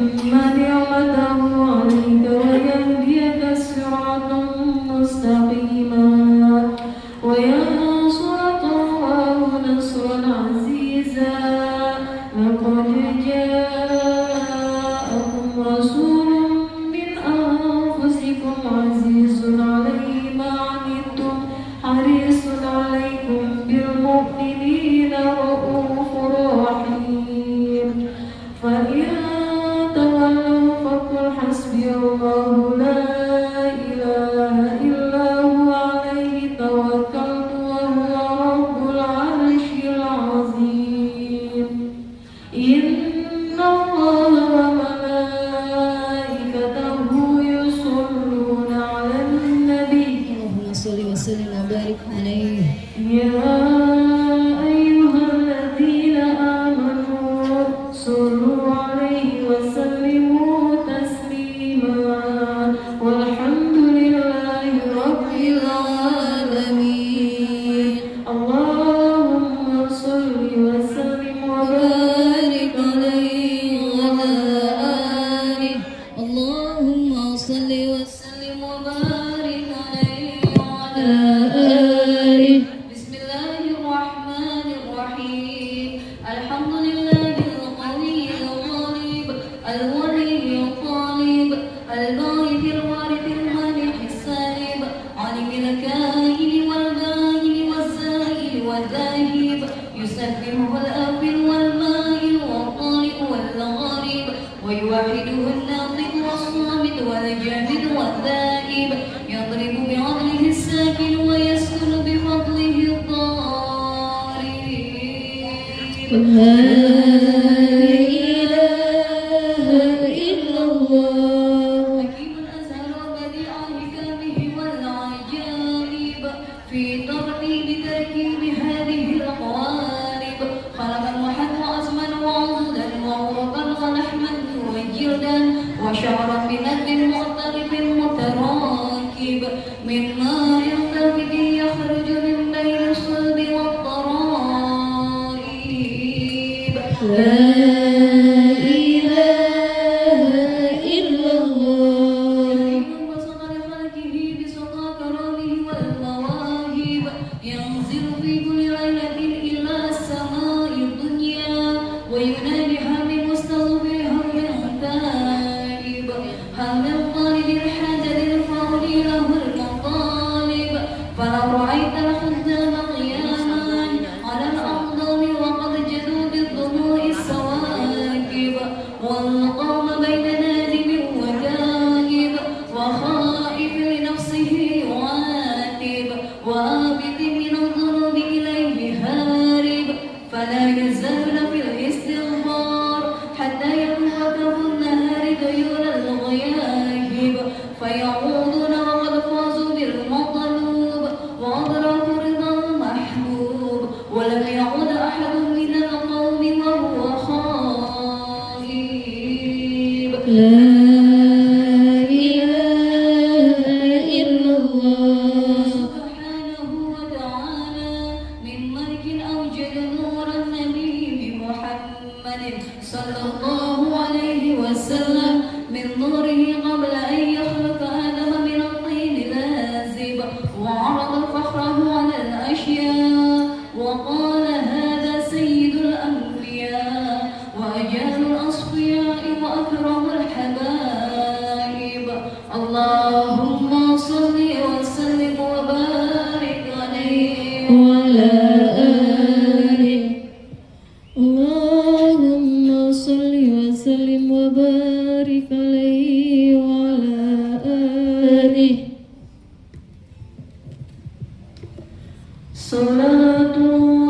ويتم نعمته عليك ويهديك صراطا مستقيما وينصرك الله نصرا عزيزا لقد جاءكم رسول من أنفسكم عزيز عليه ما عنتم حريص عليكم بالمؤمنين رؤوف رحيم فإن تولوا فقل حسبي الله لا إله إلا هو عليه توكلت وهو رب العرش العظيم إن الله وملائكته يصلون على النبي اللهم صل وسلم وبارك عليه يا أيها الذين آمنوا صلوا عليه وسلموا تسليما والحمد لله رب العالمين اللهم صل وسلم وبارك عليه وعلى آله اللهم صل وسلم وبارك عليه وعلى آله بسم الله الرحمن الرحيم الحمد لله القوي الغالب الولي الطالب الباعث الوارث المالك السالب عالم الكائن والبائن والزائل والذاهب يسبحه الآفل والمائل والطارئ والغارب ويوحده الناطق والصامت والجامد والذائب يضرب بعدله الساكن ويسكن بفضله الضارب لا إله إلا الله حكيم أزهر بديع حكمه والعجائب في ترتيب تركيب هذه القوالب خلقا وحد وأزمن وعضدا وعروقا ولحما وجلدا وشعرا بندب مختلف متراكب من ماء دافق يخرج من بين الصلب والترائب لا إله إلا الله وسط لخلقه بسطى كرامه والمواهب ينزل في كل ليلة إلى السماء الدنيا وينادي حامل مستغفرها من تائب هل من طالب الحاجة للفضل له المطالب فلو رأيت الخدام قياما على الأقدام وقد جدوا بالضلوع السواكب والقوم بين نادم وجائب وخائف لنفسه يعاتب وآبت من الذنوب إليه هارب فلا يزال في الاستغفار حتى يتوقف النهار ديون الغياهب فيعودون وقد فازوا بالمطلوب وأدركوا رضا المحبوب ولم يعد أحد من القوم وهو خائب لا إله إلا الله سبحانه وتعالى من ملك أوجد نور النبي محمد صلى الله عليه وسلم من نوره قبل أن يخلق آدم من الطين لازب وعرض فخره على الأشياء وقال هذا سيد الأنبياء وأجل الأصفياء وأكرم الحبائب اللهم صل وسلم وبارك عليه وعلى آله اللهم صل وسلم وبارك عليه وعلى آله صلاة الله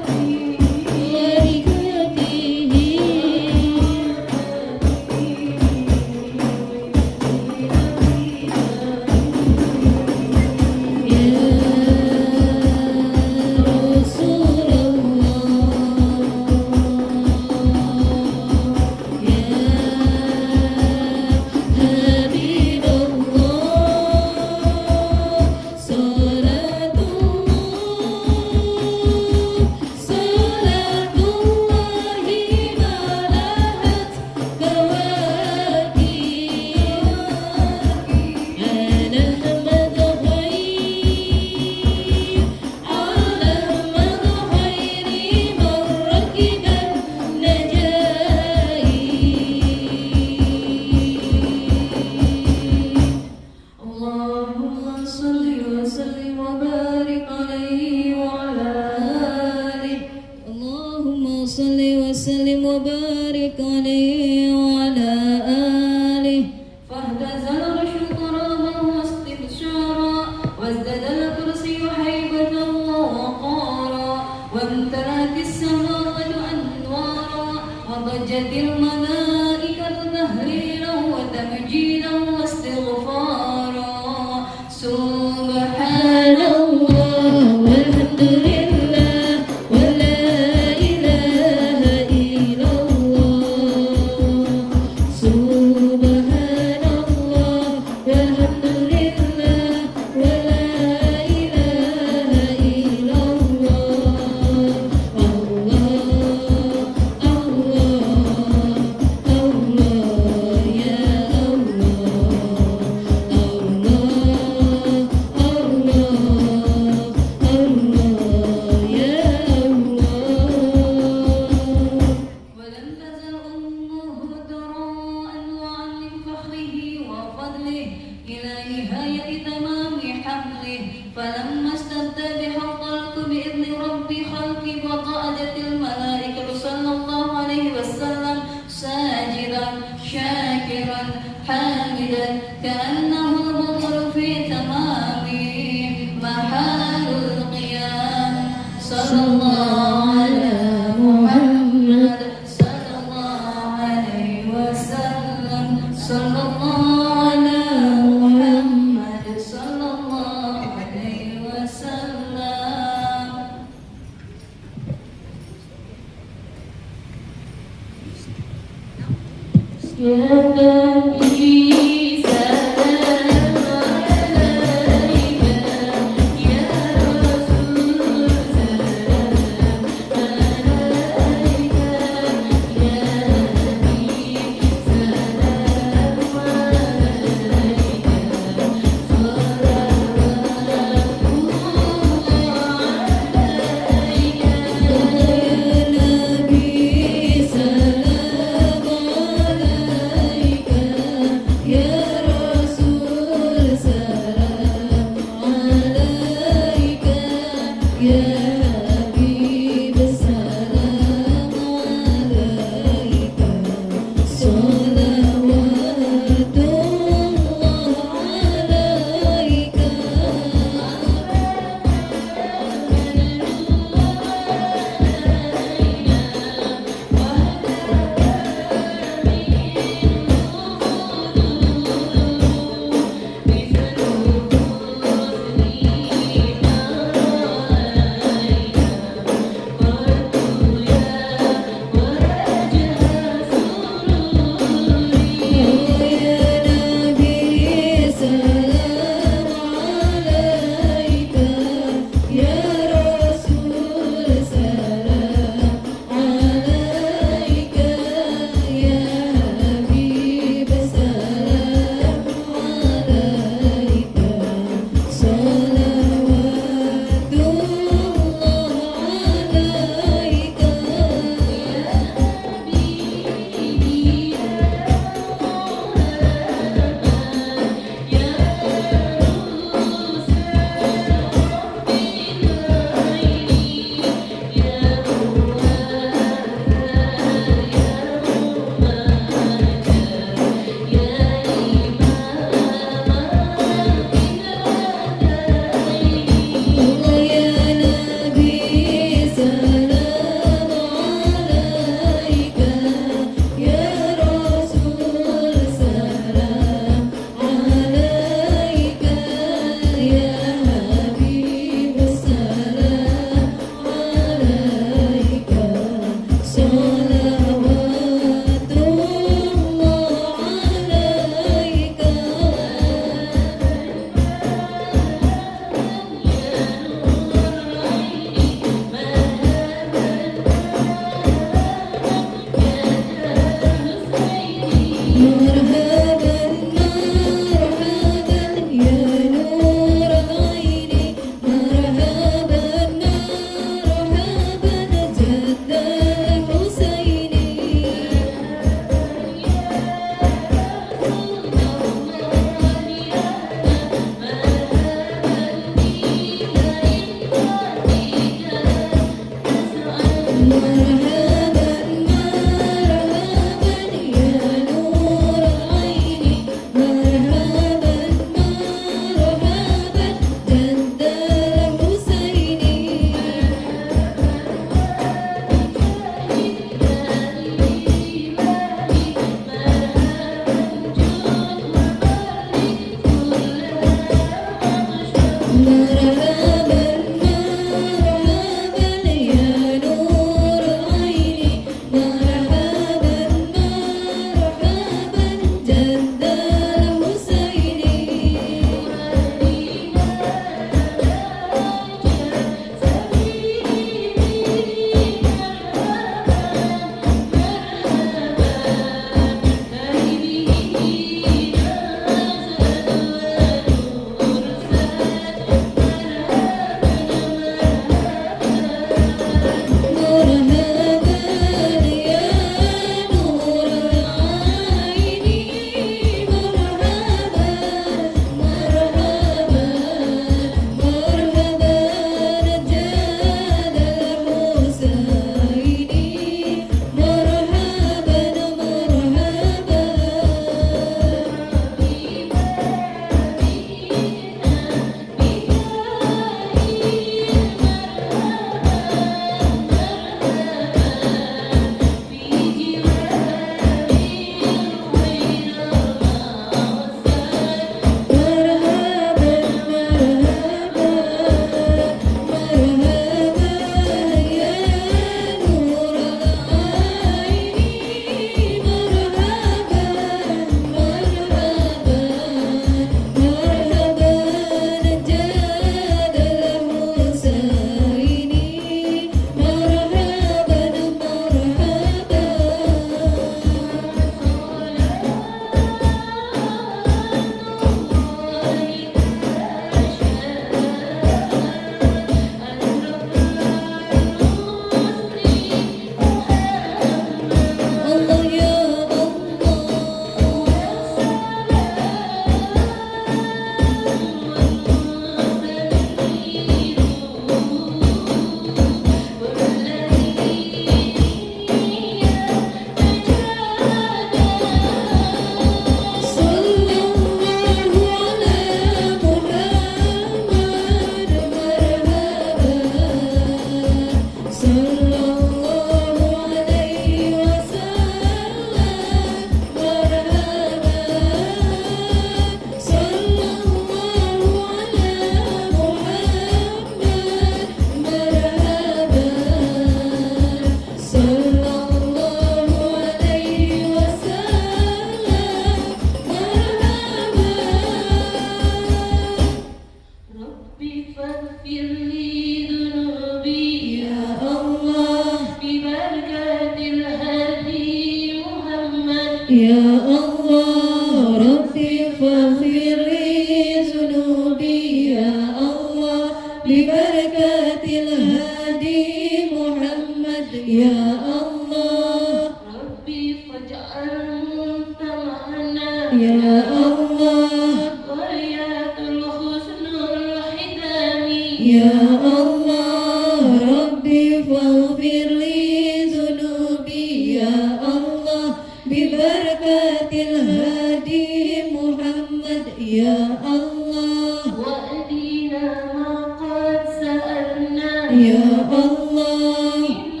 ببركة الهادي محمد يا الله ربي فاجعل أنت معنا يا الله غاية الحسن الختام يا الله ربي فاغفر لي ذنوبي يا الله ببركة الهادي محمد يا الله وأدينا ما قد سألنا يا الله من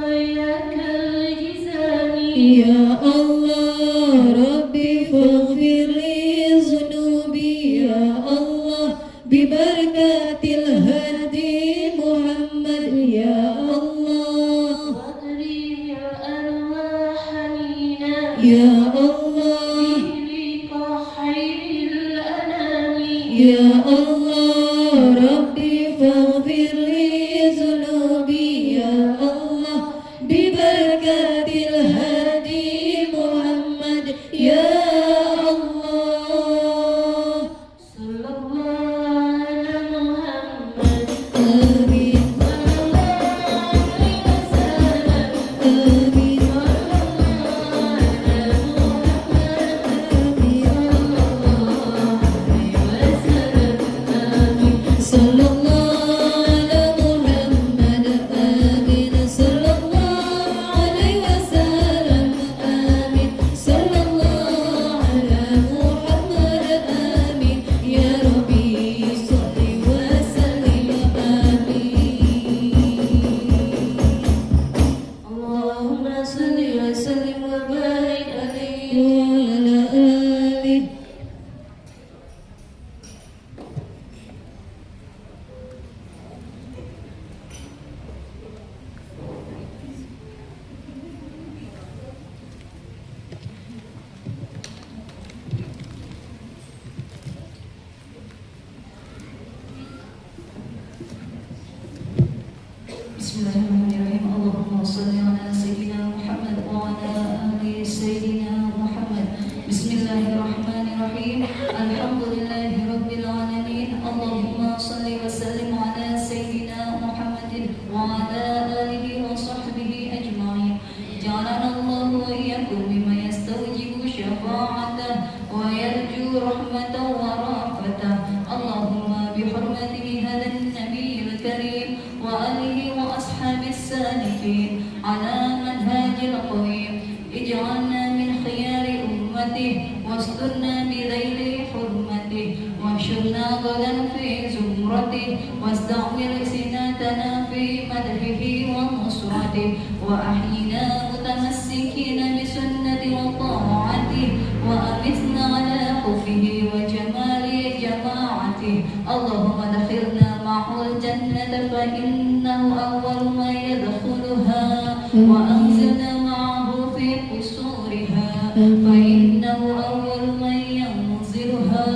آياك الجزام يا الله ربي فاغفر لي ذنوبي يا الله ببركة الهادي محمد يا الله واغرم يا أرواح حنينا يا الله بك خير الأنام يا الله ربي فاغفر لي ذنوبي يا الله ببركة الهادي محمد يا الله صلى الله على محمد آمين صلى الله عليه وسلم آمين صلى الله على محمد آمين صلى الله عليه وسلم آمين صلى الله على محمد آمين يا ربي صل وسلم آمين اللهم صل وسلم وبارك عليه وعلى آله Bismillahirrahmanirrahim. Allahumma salli ala sayyidina Muhammad wa ala ali sayyidina Muhammad. Bismillahirrahmanirrahim. Alhamdulillahi rabbil alamin. Allahumma salli wa sallim ala sayyidina Muhammadin wa ala alihi wa sahbihi ajma'in. Ja'alana Allah wa iyyakum mimma yastawjibu syafa'atah wa yarju rahmatahu wa rafatah. Allahumma bihurmati hadha an-nabiyil karim wa alihi wa ashabi السالكين على منهاج القويم اجعلنا من خيار أمته واسترنا بذيل حرمته واحشرنا غدا في زمرته واستعمل سناتنا في مدحه ونصرته وأحينا متمسكين بسنة وطاعته وأمتنا على حبه وجمال جماعته اللهم ادخلنا معه الجنة فإنه أول ما يدخلها وأنزلنا معه في قصورها فإنه أول من ينزلها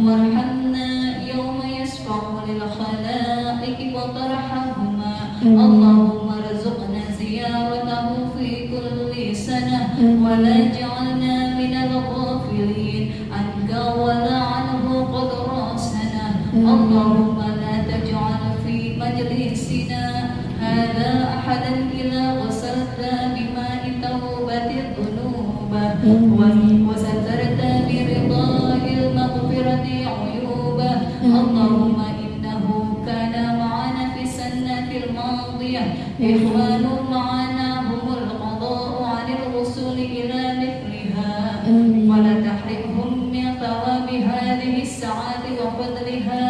وارحمنا يوم يشفع للخلائق وترحمهما اللهم ارزقنا زيارته في كل سنة ولا جعلنا من الغافلين عنك ولا عنه قد راسنا اللهم لا تجعل في مجلسنا هذا أحدا إلا غسلت بماء توبة الذنوب وسترت برضاه المغفرة عيوبه اللهم إنه كان معنا في السنة الماضية إخوان معنا هم القضاء عن الوصول إلى مثلها ولا تحرمهم من ثواب هذه الساعات وفضلها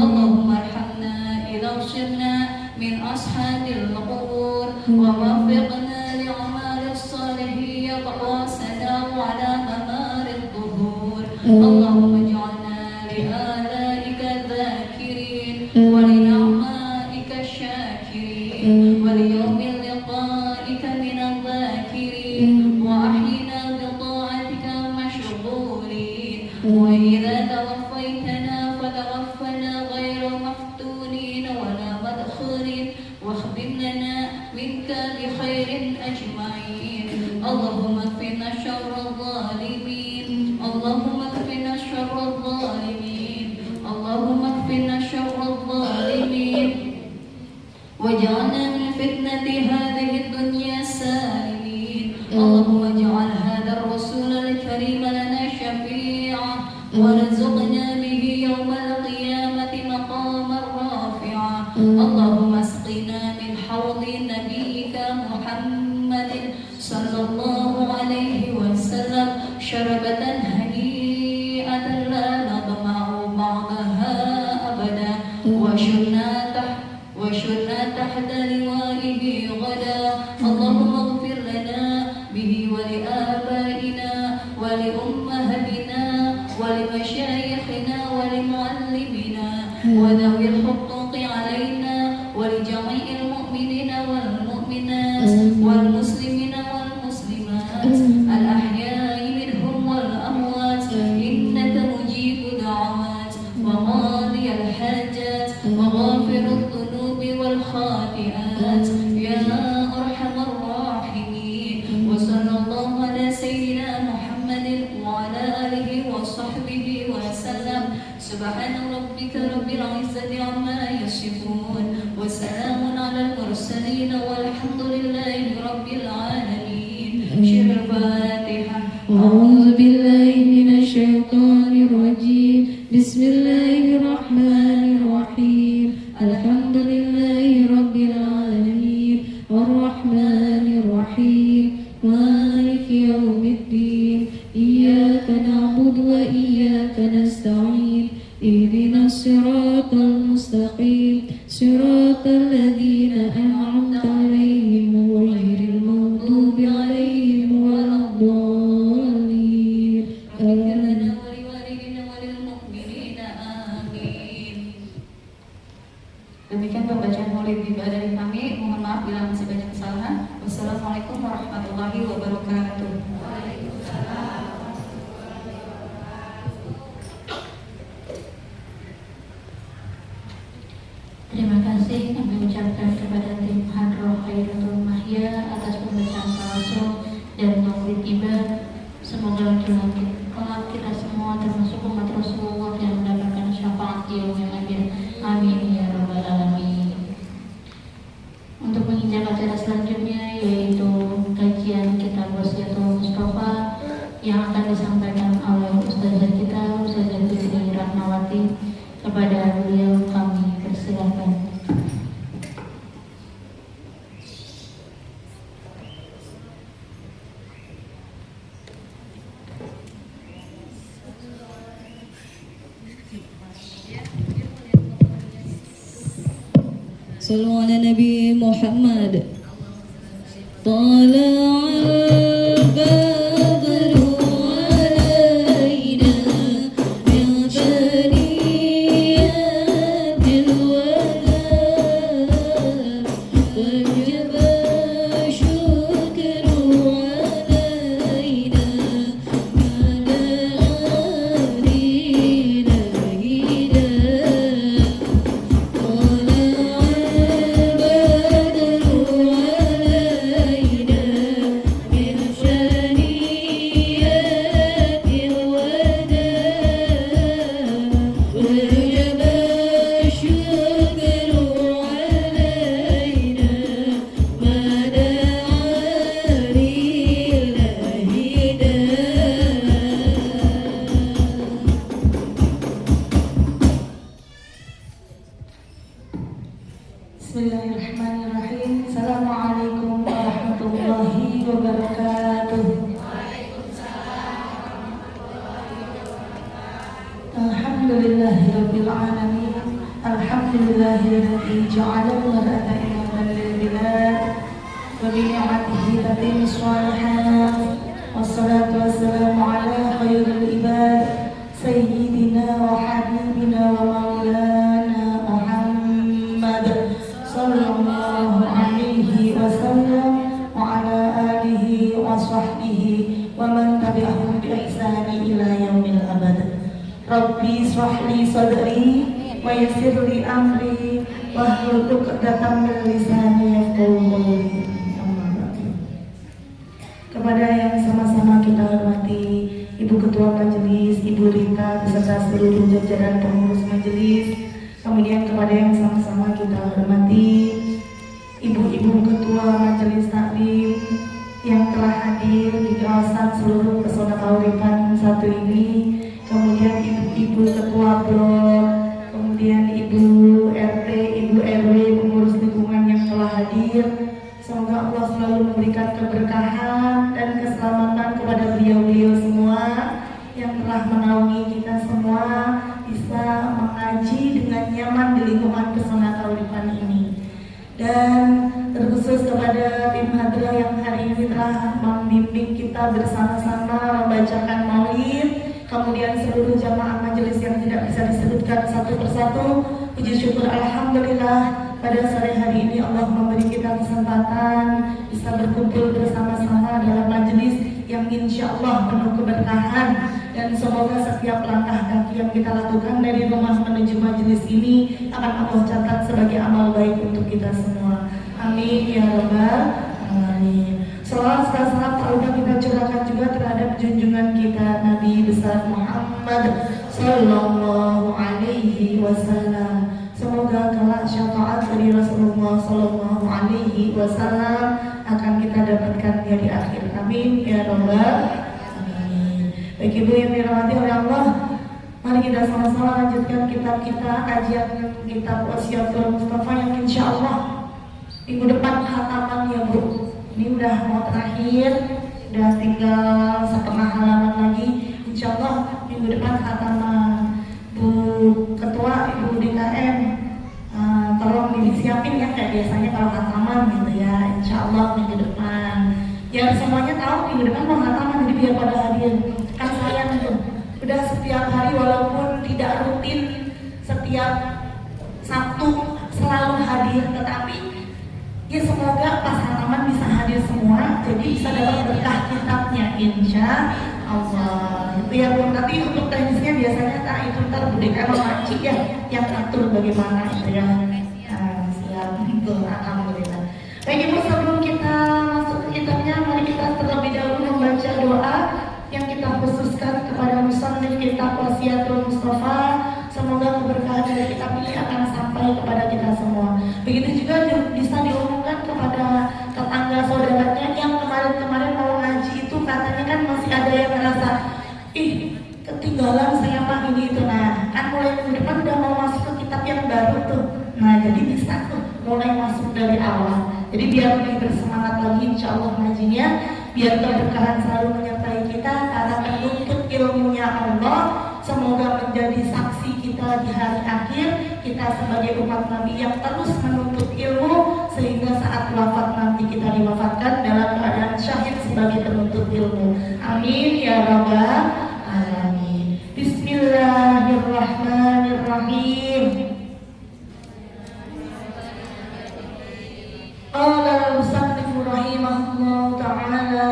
اللهم ارحمنا إذا صرنا من أصحاب القبور ووفقنا لأعمال الصالحين وسلام على ممار الظهور اللهم اجعلنا لآلائك الذاكرين ولنعمائك الشاكرين وليوم لقائك من الذاكرين وأحينا بطاعتك مشغولين وإذا توفيتنا فتوفنا غير مفتونين ولا مدخولين واخدم لنا منك بخير أجمعين اللهم اكفنا شر الظالمين اللهم اكفنا شر الظالمين اللهم اكفنا شر الظالمين واجعلنا من فتنة هذه الدنيا سالمين. اللهم اجعل هذا الرسول الكريم لنا شفيعا وارزقنا به يوم القيامة مقاما رافعا. اللهم اسقنا من حوض نبيك محمد صلى الله عليه وسلم شربة هنيئة لا نظمأ بعدها أبدا وشرنا تحت لوائه غدا. اللهم اغفر لنا به ولآبائنا ولأمهاتنا ولمشايخنا ولمعلمنا وذوي الحقوق علينا ولجميع المؤمنين والمؤمنات والمسلمين والمسلمات الأحياء منهم والأموات إنك مجيب دعوات وقاضي الحاجات وغافر الذنوب والخاطئات يا أرحم الراحمين. وصلى الله على سيدنا محمد وعلى آله وصحبه وسلم. سبحان ربك رب العزة عما يصفون وسلام على المرسلين والحمد لله رب العالمين. شر الفاتحة. أعوذ بالله من الشيطان الرجيم. بسم الله الرحمن الرحيم. الحمد لله رب العالمين الرحمن الرحيم مالك يوم الدين. إياك نعبد وإياك نستعين. اهدنا الصراط المستقيم صراط الذين أنعمت عليهم غير المغضوب عليهم ولا الضالين. آمين. Demikian pembacaan maulid tiba dari kami. Mohon maaf bila masih banyak kesalahan. Wassalamualaikum warahmatullahi wabarakatuh. Terima kasih kami ucapkan kepada tim Hadroh Khairatul Mahya atas pembacaan tawassul dan maulid tiba. Semoga kelak kita semua termasuk umat Rasulullah yang mendapatkan syafaat di yaumil akhir. Amin ya rabbal alamin. Untuk menginjak acara selanjutnya yaitu kajian kitab Wasiatul Mustafa yang akan disampaikan oleh Ustazah kita Ustazah Fitri Ratnawati. Kepada beliau kami persilakan. Sallu ala Nabi Muhammad. Bismillahirrahmanirrahim. Assalamualaikum warahmatullahi wabarakatuh. Alhamdulillahirabbil alamin. Alhamdulillahilladzi ja'ala al-mar'ata imamatan lil bilad wa bi ni'matihi tatimmu shalihat. Wassalatu wassalamu ala khairil ibad sayyidina wa habibina wa maulana Muhammad sallallahu alaihi wasallam wa ala alihi wa sahbihi wa man tabi'ahum bi ihsani ila yaumil abad. Rabbi shrah li sadri wa yassir li amri wahlul 'uqdatam min lisani yafqahu qawli. Kepada yang sama-sama kita hormati Ibu Ketua Majelis, Ibu Rita beserta seluruh jajaran pengurus majelis. Kemudian kepada yang sama-sama kita hormati keberkahan dan keselamatan kepada beliau-beliau semua yang telah menaungi kita semua bisa mengaji dengan nyaman di lingkungan Pesona Kauripan ini. Dan terkhusus kepada tim Hadrah yang hari ini telah membimbing kita bersama-sama membacakan maulid, kemudian seluruh jamaah majelis yang tidak bisa disebutkan satu persatu. Puji syukur alhamdulillah pada sore hari ini Allah memberi kita kesempatan bisa berkumpul bersama-sama dalam majelis yang insya Allah penuh keberkahan, dan semoga setiap langkah kaki yang kita lakukan dari rumah menuju majelis ini akan Allah catat sebagai amal baik untuk kita semua. Amin ya rabbal alamin. Salawat dan salam tak kita curahkan juga terhadap junjungan kita Nabi besar Muhammad sallallahu alaihi wasallam. Semoga kelak syafaat dari Rasulullah sallallahu alaihi wasallam akan kita dapatkan di akhir. Amin ya rabbal alamin. Baik Ibu yang dirahmati oleh Allah, mari kita sama-sama lanjutkan kitab kita, kajian kitab Wasiatul Mustafa yang insya Allah minggu depan khataman ya Bu. Ini udah mau terakhir, udah tinggal setengah halaman lagi. Insya Allah minggu depan khataman. Bu Ketua, Ibu DKM, tolong disiapin ya kayak biasanya kalau khataman gitu ya. Insya Allah minggu depan. Ya semuanya tahu minggu depan mau khataman, jadi biar pada hadir. Kan sayang tuh, udah setiap hari walaupun tidak rutin setiap Sabtu selalu hadir, tetapi ya semoga pas khataman bisa hadir semua, jadi bisa dapat berkah kitabnya insya Allah. Itu ya Bu. Nanti untuk teknisnya biasanya itu ntar Bu Deka Makcik ya yang atur bagaimana itu ya. Siap itu alhamdulillah. Baik Ibu, sebelum kita masuk ke kitabnya, mari kita terlebih dahulu membaca doa yang kita khususkan kepada musannif kitab Wasiatul Mustafa. Semoga keberkahan dari kitab ini akan sampai kepada kita semua. Begitu juga bisa diumumkan kepada tetangga saudaranya yang kemarin-kemarin mau ngaji itu katanya kan masih ada yang merasa ketinggalan saya mah ini itu. Nah kan mulai minggu depan udah mau masuk ke kitab yang baru tuh. Nah jadi bisa tuh mulai masuk dari awal. Jadi biar lebih bersemangat lagi insya Allah ngajinya, biar keberkahan selalu menyertai kita karena menuntut ilmunya Allah. Semoga menjadi saksi kita di hari akhir, kita sebagai umat Nabi yang terus menuntut ilmu, sehingga saat wafat nanti kita diwafatkan dalam keadaan syahid sebagai penuntut ilmu. Amin ya rabbal alamin. Bismillahirrahmanirrahim. Qala al-musannifu rahimahullah ta'ala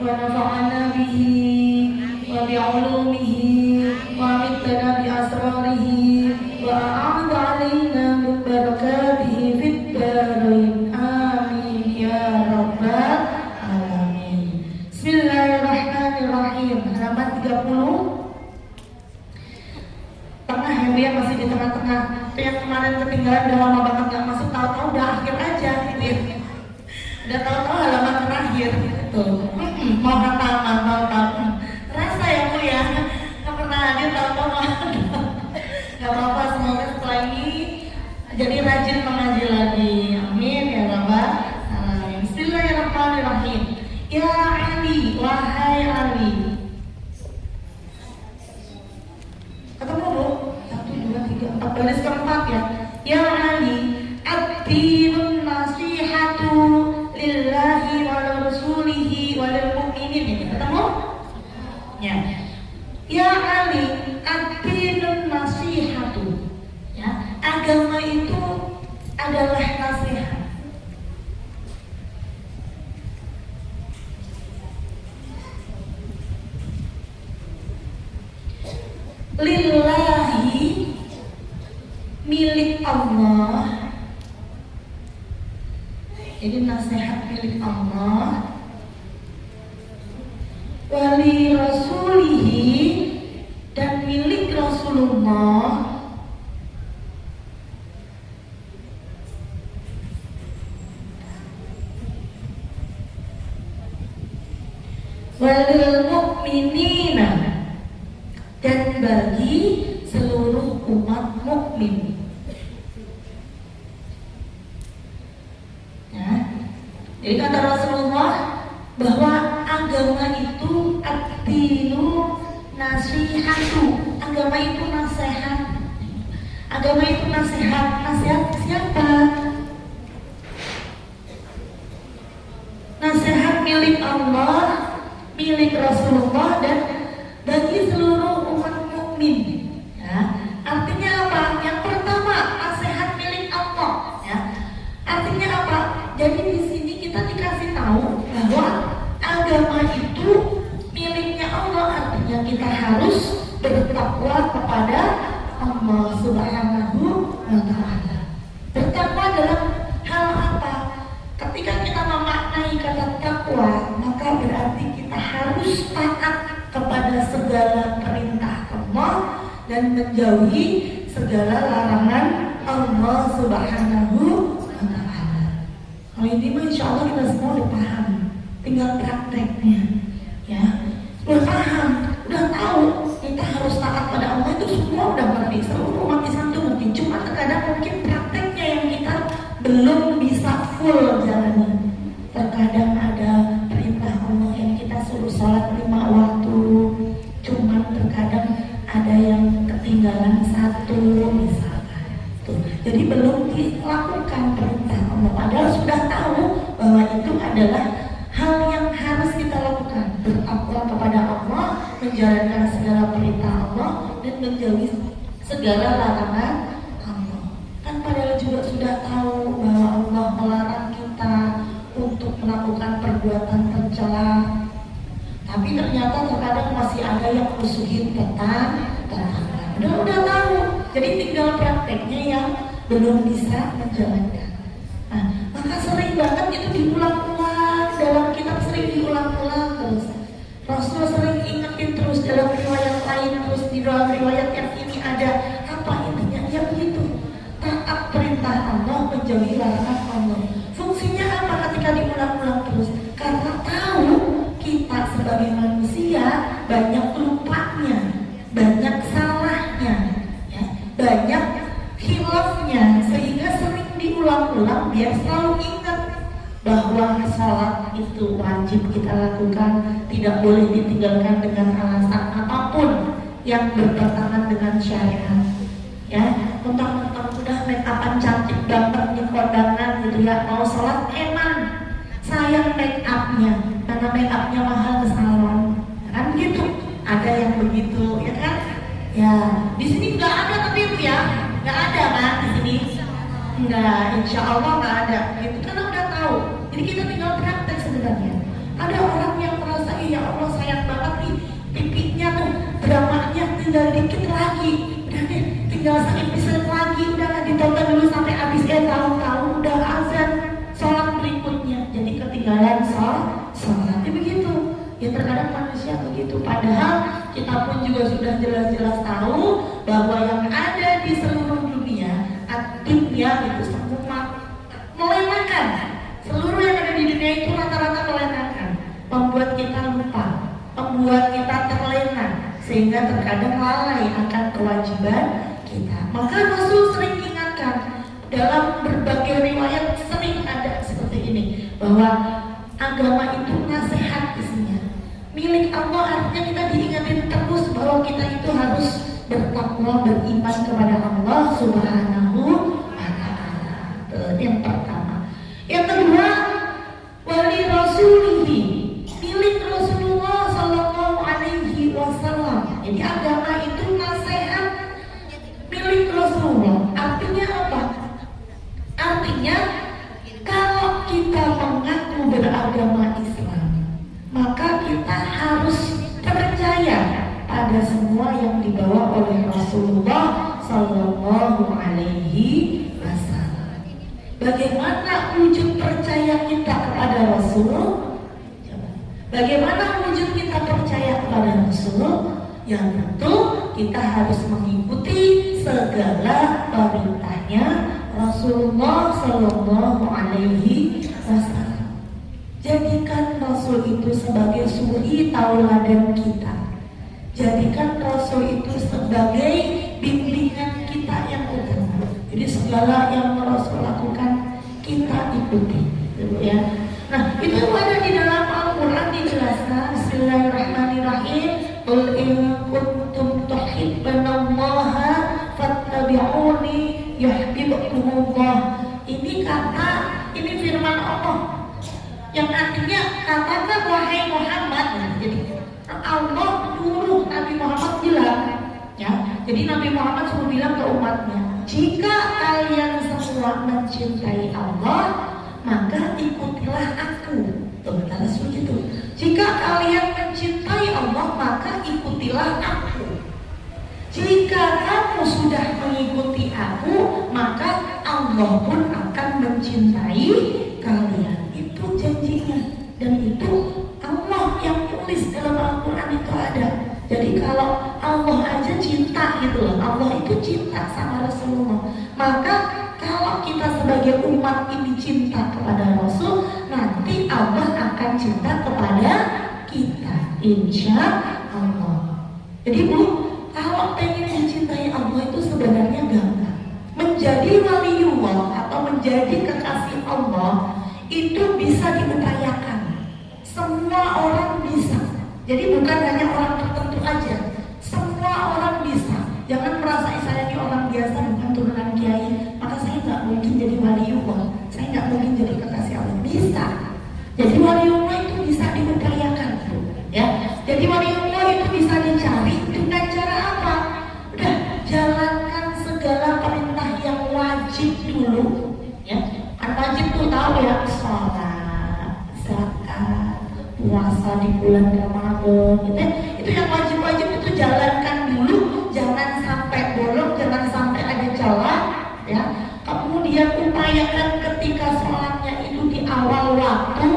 wa nafa'ana bihi wa bi'ulumihi wa mittana bi asrarihi wa a'adha alaina min barakatihi fid darain. Amin ya rabbal alamin. Bismillahirrahmanirrahim. Halaman 30. Tengah ya Bu ya, masih di tengah-tengah. Itu yang kemarin ketinggalan udah lama banget gak masuk, tahu-tahu udah akhir aja gitu ya. Udah tahu-tahu halaman terakhir gitu. Mau hataman, mau tahu. Rasa ya Bu ya, gak pernah hadir tahu-tahu mau. Gak apa-apa, semoga setelah ini jadi rajin mengaji lagi. Amin ya rabbal alamin. Bismillahirrahmanirrahim. Ya Ali, wahai Ali. Ketemu Bu? 1, 2, 3, 4, baris keempat ya. Ya Ali, ad-dinun nasihatu lillahi wa rasulihi wa lil mu'minin. Ini ketemu? Ya. Ya Ali, ad-dinun nasihatu. Ya, agama itu adalah nasihat. Lillahi, milik Allah. Jadi nasihat milik Allah. Wali rasulihi, dan milik Rasulullah. Walil mu'minina, dan bagi seluruh umat mukmin. Ya. Jadi kata Rasulullah bahwa agama itu ad-dinu nasihatu. Agama itu nasihat. Agama itu nasihat. Nasihat siapa? Nasihat milik Allah, milik Rasulullah, dan bagi seluruh umat mukmin. Ya. Artinya apa? Yang pertama, nasihat milik Allah. Ya. Artinya apa? Jadi di sini kita dikasih tahu bahwa agama itu miliknya Allah. Artinya kita harus bertakwa kepada Allah Subhanahu wa Ta'ala. Bertakwa dalam hal apa? Ketika kita memaknai kata takwa, maka berarti kita harus taat kepada segala perintah Allah dan menjauhi segala larangan Allah Subhanahu wa Ta'ala. Kalau ini mah insya Allah kita semua udah paham, tinggal prakteknya, ya. Udah paham, udah tahu kita harus taat pada Allah, itu semua udah ngerti, seluruh umat Islam itu ngerti. Cuma terkadang mungkin prakteknya yang kita belum bisa full jalani. Terkadang ada perintah Allah yang kita suruh sholat 5 waktu, cuman terkadang ada yang ketinggalan 1 misalkan. Tuh. Jadi belum dilakukan perintah Allah, padahal sudah tahu bahwa itu adalah hal yang harus kita lakukan. Bertakwa kepada Allah, menjalankan segala perintah Allah, dan menjauhi segala larangan Allah. Kan padahal juga sudah tahu bahwa Allah melarang kita untuk melakukan perbuatan tercela, tapi ternyata terkadang masih ada yang musuhin tetangga. Udah tahu, jadi tinggal prakteknya yang belum bisa menjalankan. Nah, maka sering banget itu diulang-ulang dalam kitab, sering diulang-ulang terus. Rasul sering ingetin terus dalam riwayat lain, terus di dalam riwayat yang ini ada apa intinya? Ya begitu, taat perintah Allah, menjauhi larangan Allah. Fungsinya apa ketika diulang-ulang terus? Karena tahu kita sebagai manusia banyak lupanya, banyak salahnya, ya, banyak khilafnya, sehingga sering diulang-ulang biar selalu ingat bahwa salat itu wajib kita lakukan, tidak boleh ditinggalkan dengan alasan apapun yang bertentangan dengan syariat. Ya, mentang-mentang udah make upan cantik banget di kondangan gitu ya, mau sholat emang sayang make upnya, karena make upnya mahal ke salon, kan gitu. Ada yang begitu, ya kan? Ya, di sini nggak ada tapi itu ya, nggak ada kan di sini? Nggak, insya Allah nggak ada. Gitu karena udah tahu. Jadi kita tinggal praktek sebenarnya. Ada orang yang merasa, ya Allah sayang banget nih, pipinya tuh dramanya tinggal dikit lagi, udah deh, tinggal episode lagi, udah ditonton dulu sampai habis, tahu-tahu udah azan sholat berikutnya, jadi ketinggalan sholat. Jadi begitu. Ya terkadang manusia begitu. Padahal kita pun juga sudah jelas-jelas tahu bahwa yang ada di seluruh dunia, dunia itu semua melenakan. Seluruh yang ada di dunia itu rata-rata melenakan, membuat kita lupa, membuat kita terlena, sehingga terkadang lalai akan kewajiban kita. Maka Rasul sering ingatkan dalam berbagai riwayat, sering ada seperti ini, bahwa agama itu nasihat isinya. Milik Allah, artinya kita diingatin terus bahwa kita itu harus bertakwa, beriman kepada Allah Subhanahu wa Ta'ala. Yang pertama. Yang kedua, wali rasulihi, milik Rasulullah Sallallahu Alaihi Wasallam. Jadi agama itu nasihat milik Rasulullah. Artinya apa? Artinya kalau kita mengaku beragama Islam, maka kita harus percaya pada semua yang dibawa oleh Rasulullah Sallallahu Alaihi Wasallam. Bagaimana wujud percaya kita kepada Rasul? Bagaimana wujud kita percaya kepada Rasul? Yang tentu kita harus mengikuti segala perintahnya Rasulullah Sallallahu Alaihi Wasallam. Jadikan Rasul itu sebagai suri tauladan kita. Jadikan Rasul itu sebagai bimbingan kita yang utama. Jadi segala yang Rasul lakukan kita ikuti, gitu ya. Nah, in kuntum tuhibbunallaha fattabi'uni yuhibbukumullah. Ini kata, ini firman Allah yang artinya katakan wahai Muhammad. Jadi Allah nyuruh Nabi Muhammad bilang, ya. Jadi Nabi Muhammad suruh bilang ke umatnya, jika kalian semua mencintai Allah, maka ikutilah aku. Tuh, kata Rasul itu. Jika kalian mencintai Allah, maka ikutilah aku. Jika kamu sudah mengikuti aku, maka Allah pun akan mencintai kalian. Itu janjinya. Dan itu Allah yang tulis dalam Al-Quran itu ada. Jadi kalau Allah aja cinta gitu loh, Allah itu cinta sama Rasulullah. Maka kalau kita sebagai umat ini cinta kepada Rasul, nanti Allah akan cinta kepada kita, insya Allah. Jadi Bu, kalau pengen mencintai Allah itu sebenarnya gampang. Menjadi waliullah atau menjadi kekasih Allah itu bisa diupayakan. Semua orang bisa. Jadi bukan hanya orang tertentu aja. Semua orang bisa. Jangan merasa saya ini orang biasa, bukan turunan kiai, maka saya nggak mungkin jadi waliullah. Saya nggak mungkin jadi kekasih Allah. Bisa. Jadi waliullah itu bisa diupayakan, ya. Jadi waliullah itu bisa dicari dengan cara apa? Udah, jalankan segala perintah yang wajib dulu, ya. Kan wajib tuh tahu ya, sholat, zakat, puasa di bulan Ramadan, gitu ya. Itu yang wajib-wajib itu jalankan dulu, jangan sampai bolong, jangan sampai ada celah, ya. Kemudian upayakan ketika sholatnya itu di awal waktu,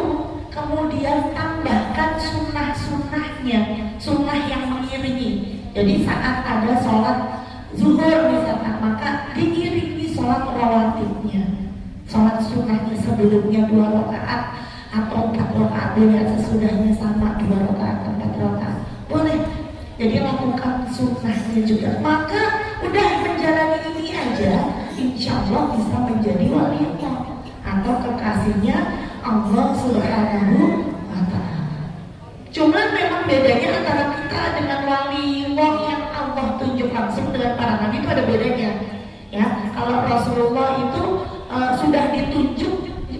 kemudian tambahkan sunnah-sunnahnya, sunnah yang mengiringi. Jadi saat ada sholat zuhur misalkan, maka diiringi sholat rawatibnya, sholat sunnahnya sebelumnya 2 rakaat atau 4 rakaat, ya sesudahnya sama 2 rakaat, 4 rakaat, boleh. Jadi lakukan sunnahnya juga. Maka udah menjalani ini aja, insya Allah bisa menjadi waliullah atau kekasihnya Allah Subhanahu wa Ta'ala. Cuman memang bedanya antara kita dengan waliullah yang Allah tunjuk langsung dengan para nabi itu ada bedanya. Ya, kalau Rasulullah itu sudah ditunjuk,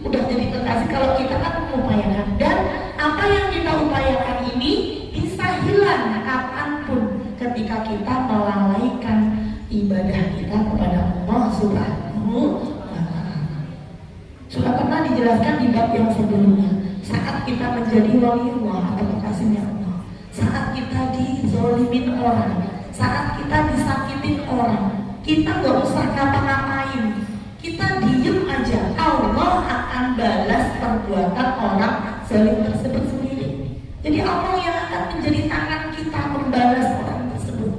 udah jadi kekasih. Kalau kita kan mengupayakan, dan apa yang kita upayakan ini bisa hilang kapanpun ketika kita melalaikan ibadah kita kepada Allah Subhanahu wa Ta'ala. Sudah pernah dijelaskan di bab yang sebelumnya. Saat kita menjadi waliullah atau kekasihnya Allah, saat kita dizolimin orang, saat kita disakitin orang, kita nggak usah ngapa-ngapain, kita diem aja, Allah akan balas perbuatan orang zalim tersebut sendiri. Jadi Allah yang akan menjadi tangan kita membalas orang tersebut.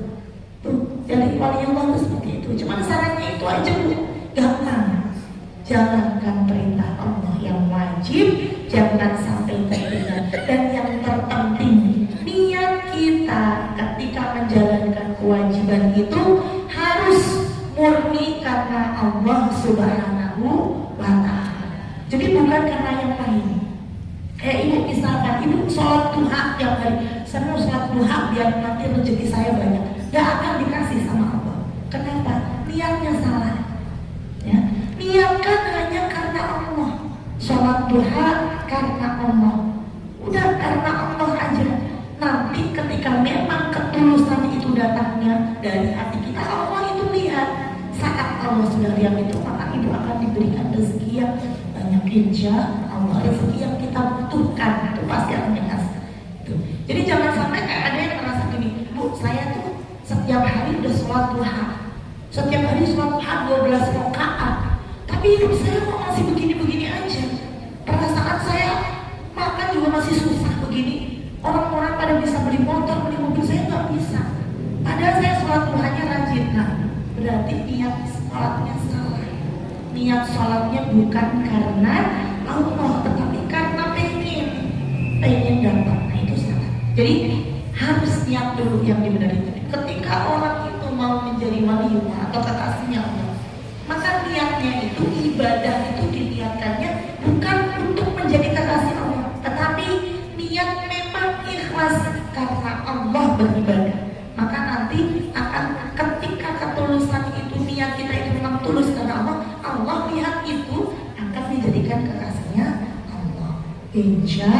Tuh, jadi waliullah itu seperti itu. Cuma syaratnya itu aja, Bu. Gampang. Jalankan perintah Allah yang wajib, jangan sampai tertinggal. Dan yang terpenting, niat kita ketika menjalankan kewajiban itu harus murni karena Allah Subhanahu wa Ta'ala. Jadi bukan karena yang lain. Kayak ibu misalkan, ibu sholat duha tiap hari, saya mau sholat duha biar nanti rezeki saya banyak, gak akan dikasih sama Allah. Kenapa? Niatnya salah, ya. Niatkan hanya karena Allah. Sholat duha karena Allah, udah karena Allah aja. Nanti ketika memang ketulusan itu datangnya dari hati kita, Allah itu lihat. Saat Allah sudah lihat itu, maka ibu akan diberikan rezeki yang banyak, insya Allah. Rezeki yang kita butuhkan itu pasti akan dikasih. Jadi jangan sampai kayak ada yang merasa gini, Bu, saya tuh setiap hari udah sholat duha, setiap hari sholat duha 12 rakaat, tapi hidup saya kok masih begini-begini aja. Perasaan saya makan juga masih susah begini. Orang-orang pada bisa beli motor, beli mobil, saya nggak bisa. Padahal saya sholat duhanya rajin. Nah, berarti niat sholatnya salah. Niat sholatnya bukan karena Allah, tetapi karena pengen dapat. Nah, itu salah. Jadi harus niat dulu yang dibenarin. Ketika orang itu mau menjadi waliullah atau kekasihnya Allah, maka niatnya itu, ibadah itu diniatkannya bukan untuk menjadi kekasih Allah, tetapi niat memang ikhlas karena Allah beribadah. diberikan kekasihnya Allah. Insya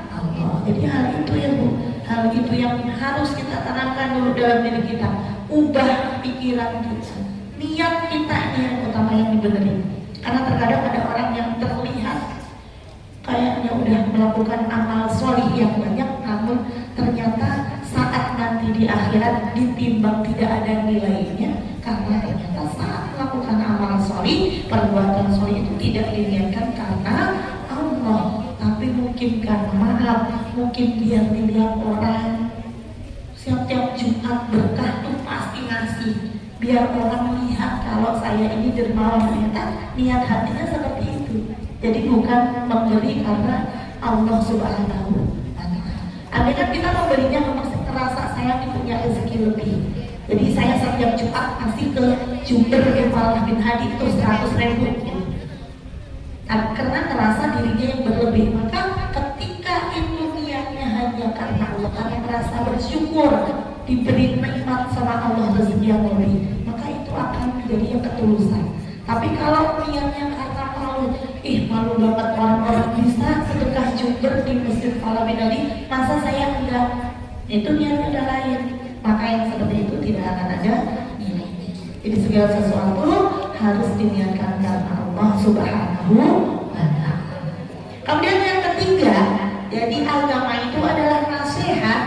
Allah. Jadi hal itu ya Bu, hal itu yang harus kita tanamkan dulu dalam diri kita. Ubah pikiran kita, niat kita ini yang utama yang dibenerin. Karena terkadang ada orang yang terlihat kayaknya udah melakukan amal solih yang banyak, namun ternyata saat nanti di akhirat ditimbang tidak ada nilainya, karena ternyata saat melakukan amal solih, perbuatan solih itu tidak diniatkan karena Allah, tapi mungkin karena maaf, mungkin biar dilihat orang. Setiap Jumat berkah tuh pasti ngasih, biar orang lihat kalau saya ini dermawan. Ternyata niat hatinya seperti itu. Jadi bukan memberi karena Allah Subhanahu wa Ta'ala. Andai kan kita memberinya memang terasa saya punya rezeki lebih. Jadi saya setiap Jumat kasih ke Jumber Falah bin Hadi itu 100.000. Karena terasa dirinya yang berlebih, maka ketika itu niatnya hanya karena Allah, karena merasa bersyukur diberi nikmat sama Allah rezeki yang lebih, maka itu akan menjadi yang ketulusan. Tapi kalau niatnya karena malu dapat orang-orang bisa sedekah Jumber di Masjid Falah bin Hadi, masa saya enggak, itu niatnya udah lain, maka yang seperti itu tidak akan ada nilainya. Jadi segala sesuatu harus diniatkan karena Allah Subhanahu wa Ta'ala. Kemudian yang ketiga, jadi agama itu adalah nasihat.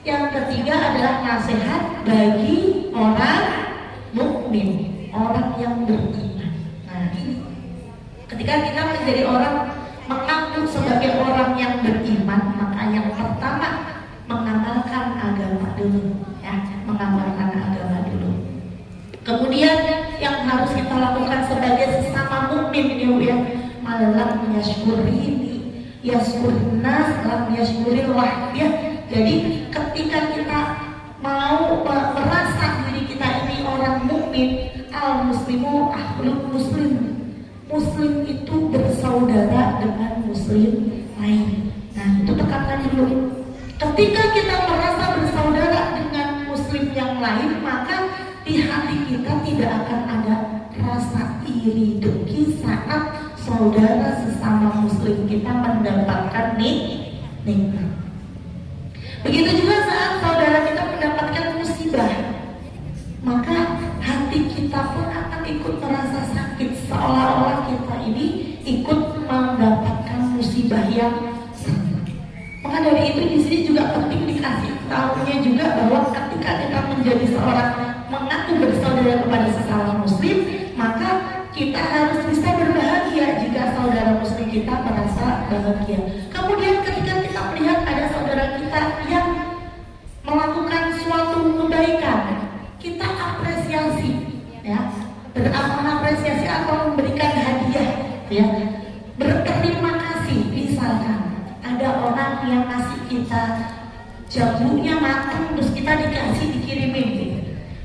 Yang ketiga adalah nasihat bagi orang mukmin, orang yang beriman. Nah ini, ketika kita menjadi orang mengaku sebagai orang yang beriman, maka yang pertama mengamalkan agama dulu, ya, mengamalkan agama dulu. Kemudian yang harus kita lakukan sebagai sesama mukmin ya, malam yashkurini, yashkurnas, lam yashkurillah ya. Jadi ketika kita mau merasa diri kita ini orang mukmin, al muslimu ahlul muslim. Muslim itu bersaudara dengan muslim lain. Nah itu tekankan dulu. Ketika kita merasa bersaudara dengan muslim yang lain, maka di hati kita tidak akan ada rasa iri dengki saat saudara sesama muslim kita mendapatkan nikmat. Begitu juga saat saudara kita mendapatkan musibah, maka hati kita pun akan ikut merasa sakit, seolah-olah kita ini ikut mendapatkan musibah yang sama. Maka dari itu di sini juga penting dikasih tahunya juga bahwa ketika kita menjadi seorang mengaku bersaudara kepada sesama muslim, maka kita harus bisa berbahagia jika saudara muslim kita merasa bahagia. Kemudian ketika kita melihat ada saudara kita yang melakukan suatu kebaikan, kita apresiasi, ya, berapresiasi atau memberikan hadiah, ya, berterima kasih. Misalkan ada orang yang ngasih kita jamunya matang, terus kita dikirimin gitu.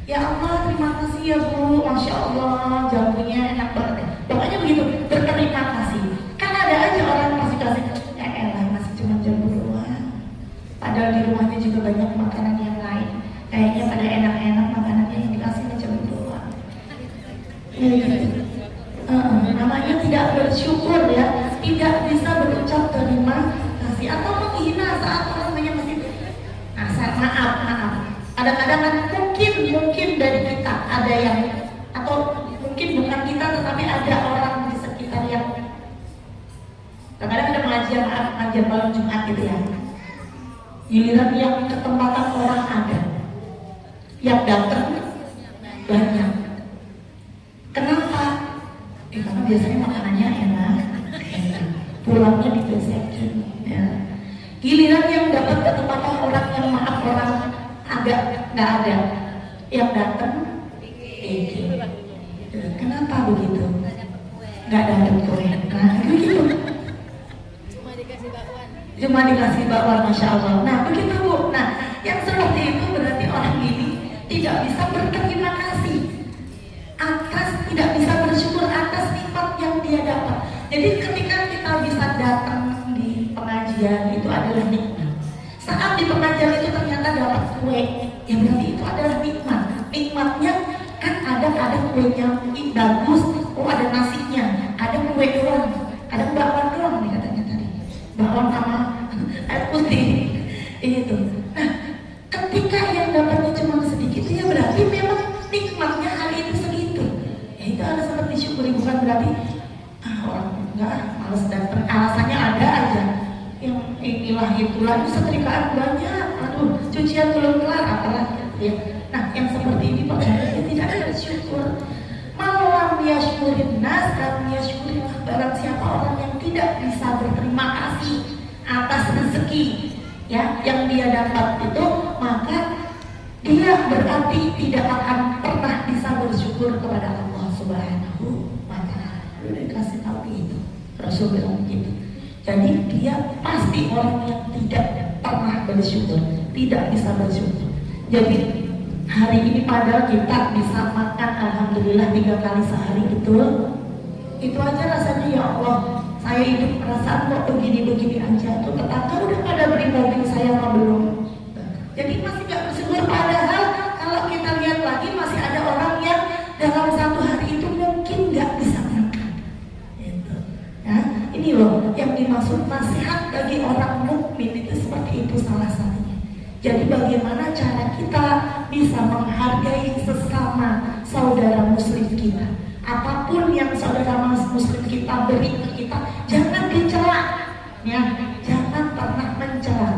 Ya Allah, terima kasih ya Bu, Masya Allah, jamunya enak banget. Pokoknya begitu, berterima kasih. Kan ada aja orang masih kasih, ya elah masih cuma jamu doang, padahal di rumahnya juga banyak makanan yang lain. Kayaknya pada enak-enak makanannya yang dikasihnya jamu doang. Namanya tidak bersyukur ya, tidak bisa berucap terima kasih atau menghina saat orang masih maaf. Kadang-kadang kan mungkin dari kita ada yang, atau mungkin bukan kita tetapi ada orang di sekitar yang kadang-kadang ada pengajian malam Jumat gitu ya, giliran yang ketempatan orang ada, yang datang banyak. Kenapa? Karena biasanya makanannya enak, pulangnya dibesekin ya. Giliran yang dapat ketempatan orang yang orang agak nggak ada, yang datang kenapa begitu? Nggak dapat kue. Nah begitu. Cuma dikasih bakwan, Masya Allah. Nah begitu Bu. Nah yang seperti itu berarti orang ini tidak bisa berterima kasih atas, tidak bisa bersyukur atas nikmat yang dia dapat. Jadi ketika kita bisa datang di pengajian itu adalah nikmat. Saat di pengajian itu ternyata dapat kue, ya berarti itu adalah nikmat. Nikmatnya kan ada kuenya bagus, oh ada nasinya, ada kue doang, ada bakwan doang nih katanya tadi, bakwan sama air putih itu. Nah, ketika yang dapatnya cuma sedikit, ya berarti memang nikmatnya hari itu segitu. Ya itu harus seperti disyukuri, bukan berarti orang enggak males datang, alasannya ada aja. Yang inilah itulah, itu setrikaan banyak, aduh cucian belum kelar, apalagi ya. Nah, yang seperti ini Pak, dia tidak bersyukur. Malam yashkurin nas dan yashkurillah, barang siapa orang yang tidak bisa berterima kasih atas rezeki ya yang dia dapat itu, maka dia berarti tidak akan pernah bisa bersyukur kepada Allah Subhanahu wa ta'ala. Udah dikasih tahu itu, Rasul bilang begitu. Jadi dia pasti orang yang tidak pernah bersyukur, tidak bisa bersyukur. Jadi hari ini padahal kita bisa makan alhamdulillah 3 kali sehari, betul? Itu aja rasanya ya Allah, saya hidup perasaan kok begini-begini aja. Tuh tetangga udah pada beli mobil, saya mah belum. Jadi masih gak bersyukur, padahal kalau kita lihat lagi masih ada orang yang dalam satu hari itu mungkin gak bisa makan. Gitu. Ya, ini loh yang dimaksud nasihat bagi orang mukmin itu seperti itu salah satunya. Jadi bagaimana cara kita bisa menghargai sesama saudara muslim kita. Apapun yang saudara muslim kita beri ke kita, jangan dicela, ya, jangan pernah mencela.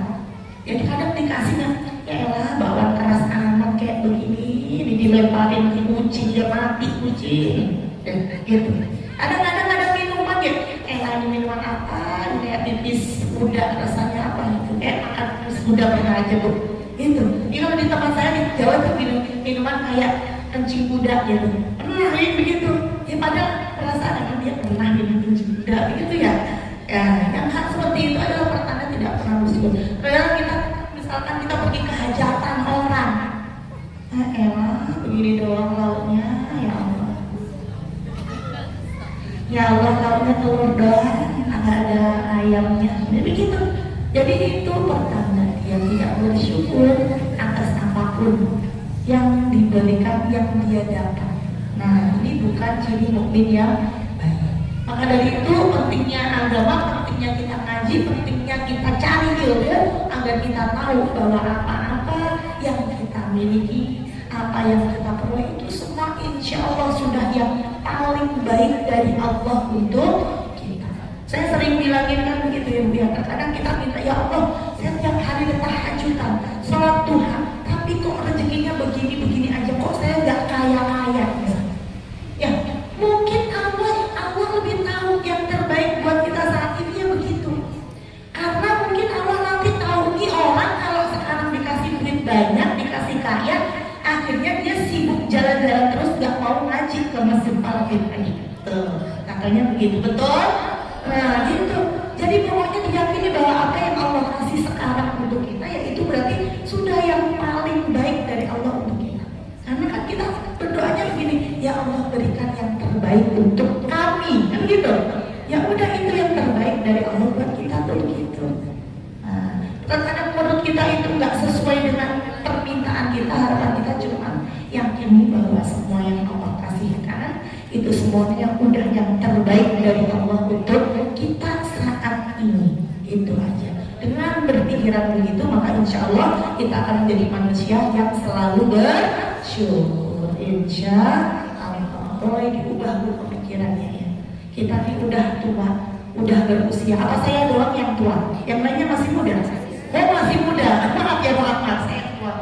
Jadi kadang dikasihnya, ya elah bawaan keras amat kayak begini, ini dilemparin ke kucing, dia mati kucing, gitu. Kadang-kadang ada minuman ya, elah ini minuman apa, ini kayak pipis kuda rasanya apa itu, makan pipis kuda pernah aja bu. Gitu. Ini kalau di tempat saya di Jawa tuh minuman kayak kencing kuda gitu. Pernah ya begitu. Ya padahal perasaan dia pernah minum kencing kuda begitu ya. Ya, yang hal seperti itu adalah pertanda tidak pernah bersyukur. Kalau kita misalkan kita pergi ke hajatan orang, elah begini doang lauknya, ya Allah. Ya Allah, lauknya telur doang, nggak ada ayamnya. Jadi begitu. Jadi itu pertanda dia tidak bersyukur atas apapun yang diberikan, yang dia dapat. Nah, ini bukan ciri mukmin yang baik. Maka dari itu pentingnya agama, pentingnya kita ngaji, pentingnya kita cari ilmu agar kita tahu bahwa apa-apa yang kita miliki, apa yang kita perlu itu semua insya Allah sudah yang paling baik dari Allah untuk kita. Saya sering bilangin kan begitu ya Bu ya, terkadang kita minta ya Allah, saya tiap hari tahajudan, sholat Tuhan, tapi kok rezekinya begini-begini aja, kok saya nggak kaya-kaya misalnya. Ya mungkin Allah lebih tahu yang terbaik buat kita saat ini ya begitu. Karena mungkin Allah nanti tahu nih orang kalau sekarang dikasih duit banyak, dikasih kaya, akhirnya dia sibuk jalan-jalan terus, nggak mau ngaji ke Masjid Al-Fatih lagi. Tuh, katanya begitu, betul? Nah gitu. Jadi pokoknya diyakini bahwa apa yang Allah kasih sekarang untuk kita, ya itu berarti sudah yang paling baik dari Allah untuk kita. Karena kan kita berdoanya begini, ya Allah berikan yang terbaik untuk kami, kan gitu. Ya udah itu yang terbaik dari Allah buat kita tuh gitu. Nah, terkadang menurut kita itu nggak sesuai dengan permintaan kita, harapan kita, cuma yakini bahwa semua yang Allah kasihkan itu semuanya udah yang terbaik dari Allah untuk kita saat ini. Itu aja. Dengan berpikiran begitu, maka insya Allah kita akan menjadi manusia yang selalu bersyukur. Insya Allah. Mulai diubah pemikirannya ya. Kita ini udah tua, udah berusia. Apa saya doang yang tua? Yang lainnya masih muda. Oh masih muda. Maaf ya, maaf saya tua.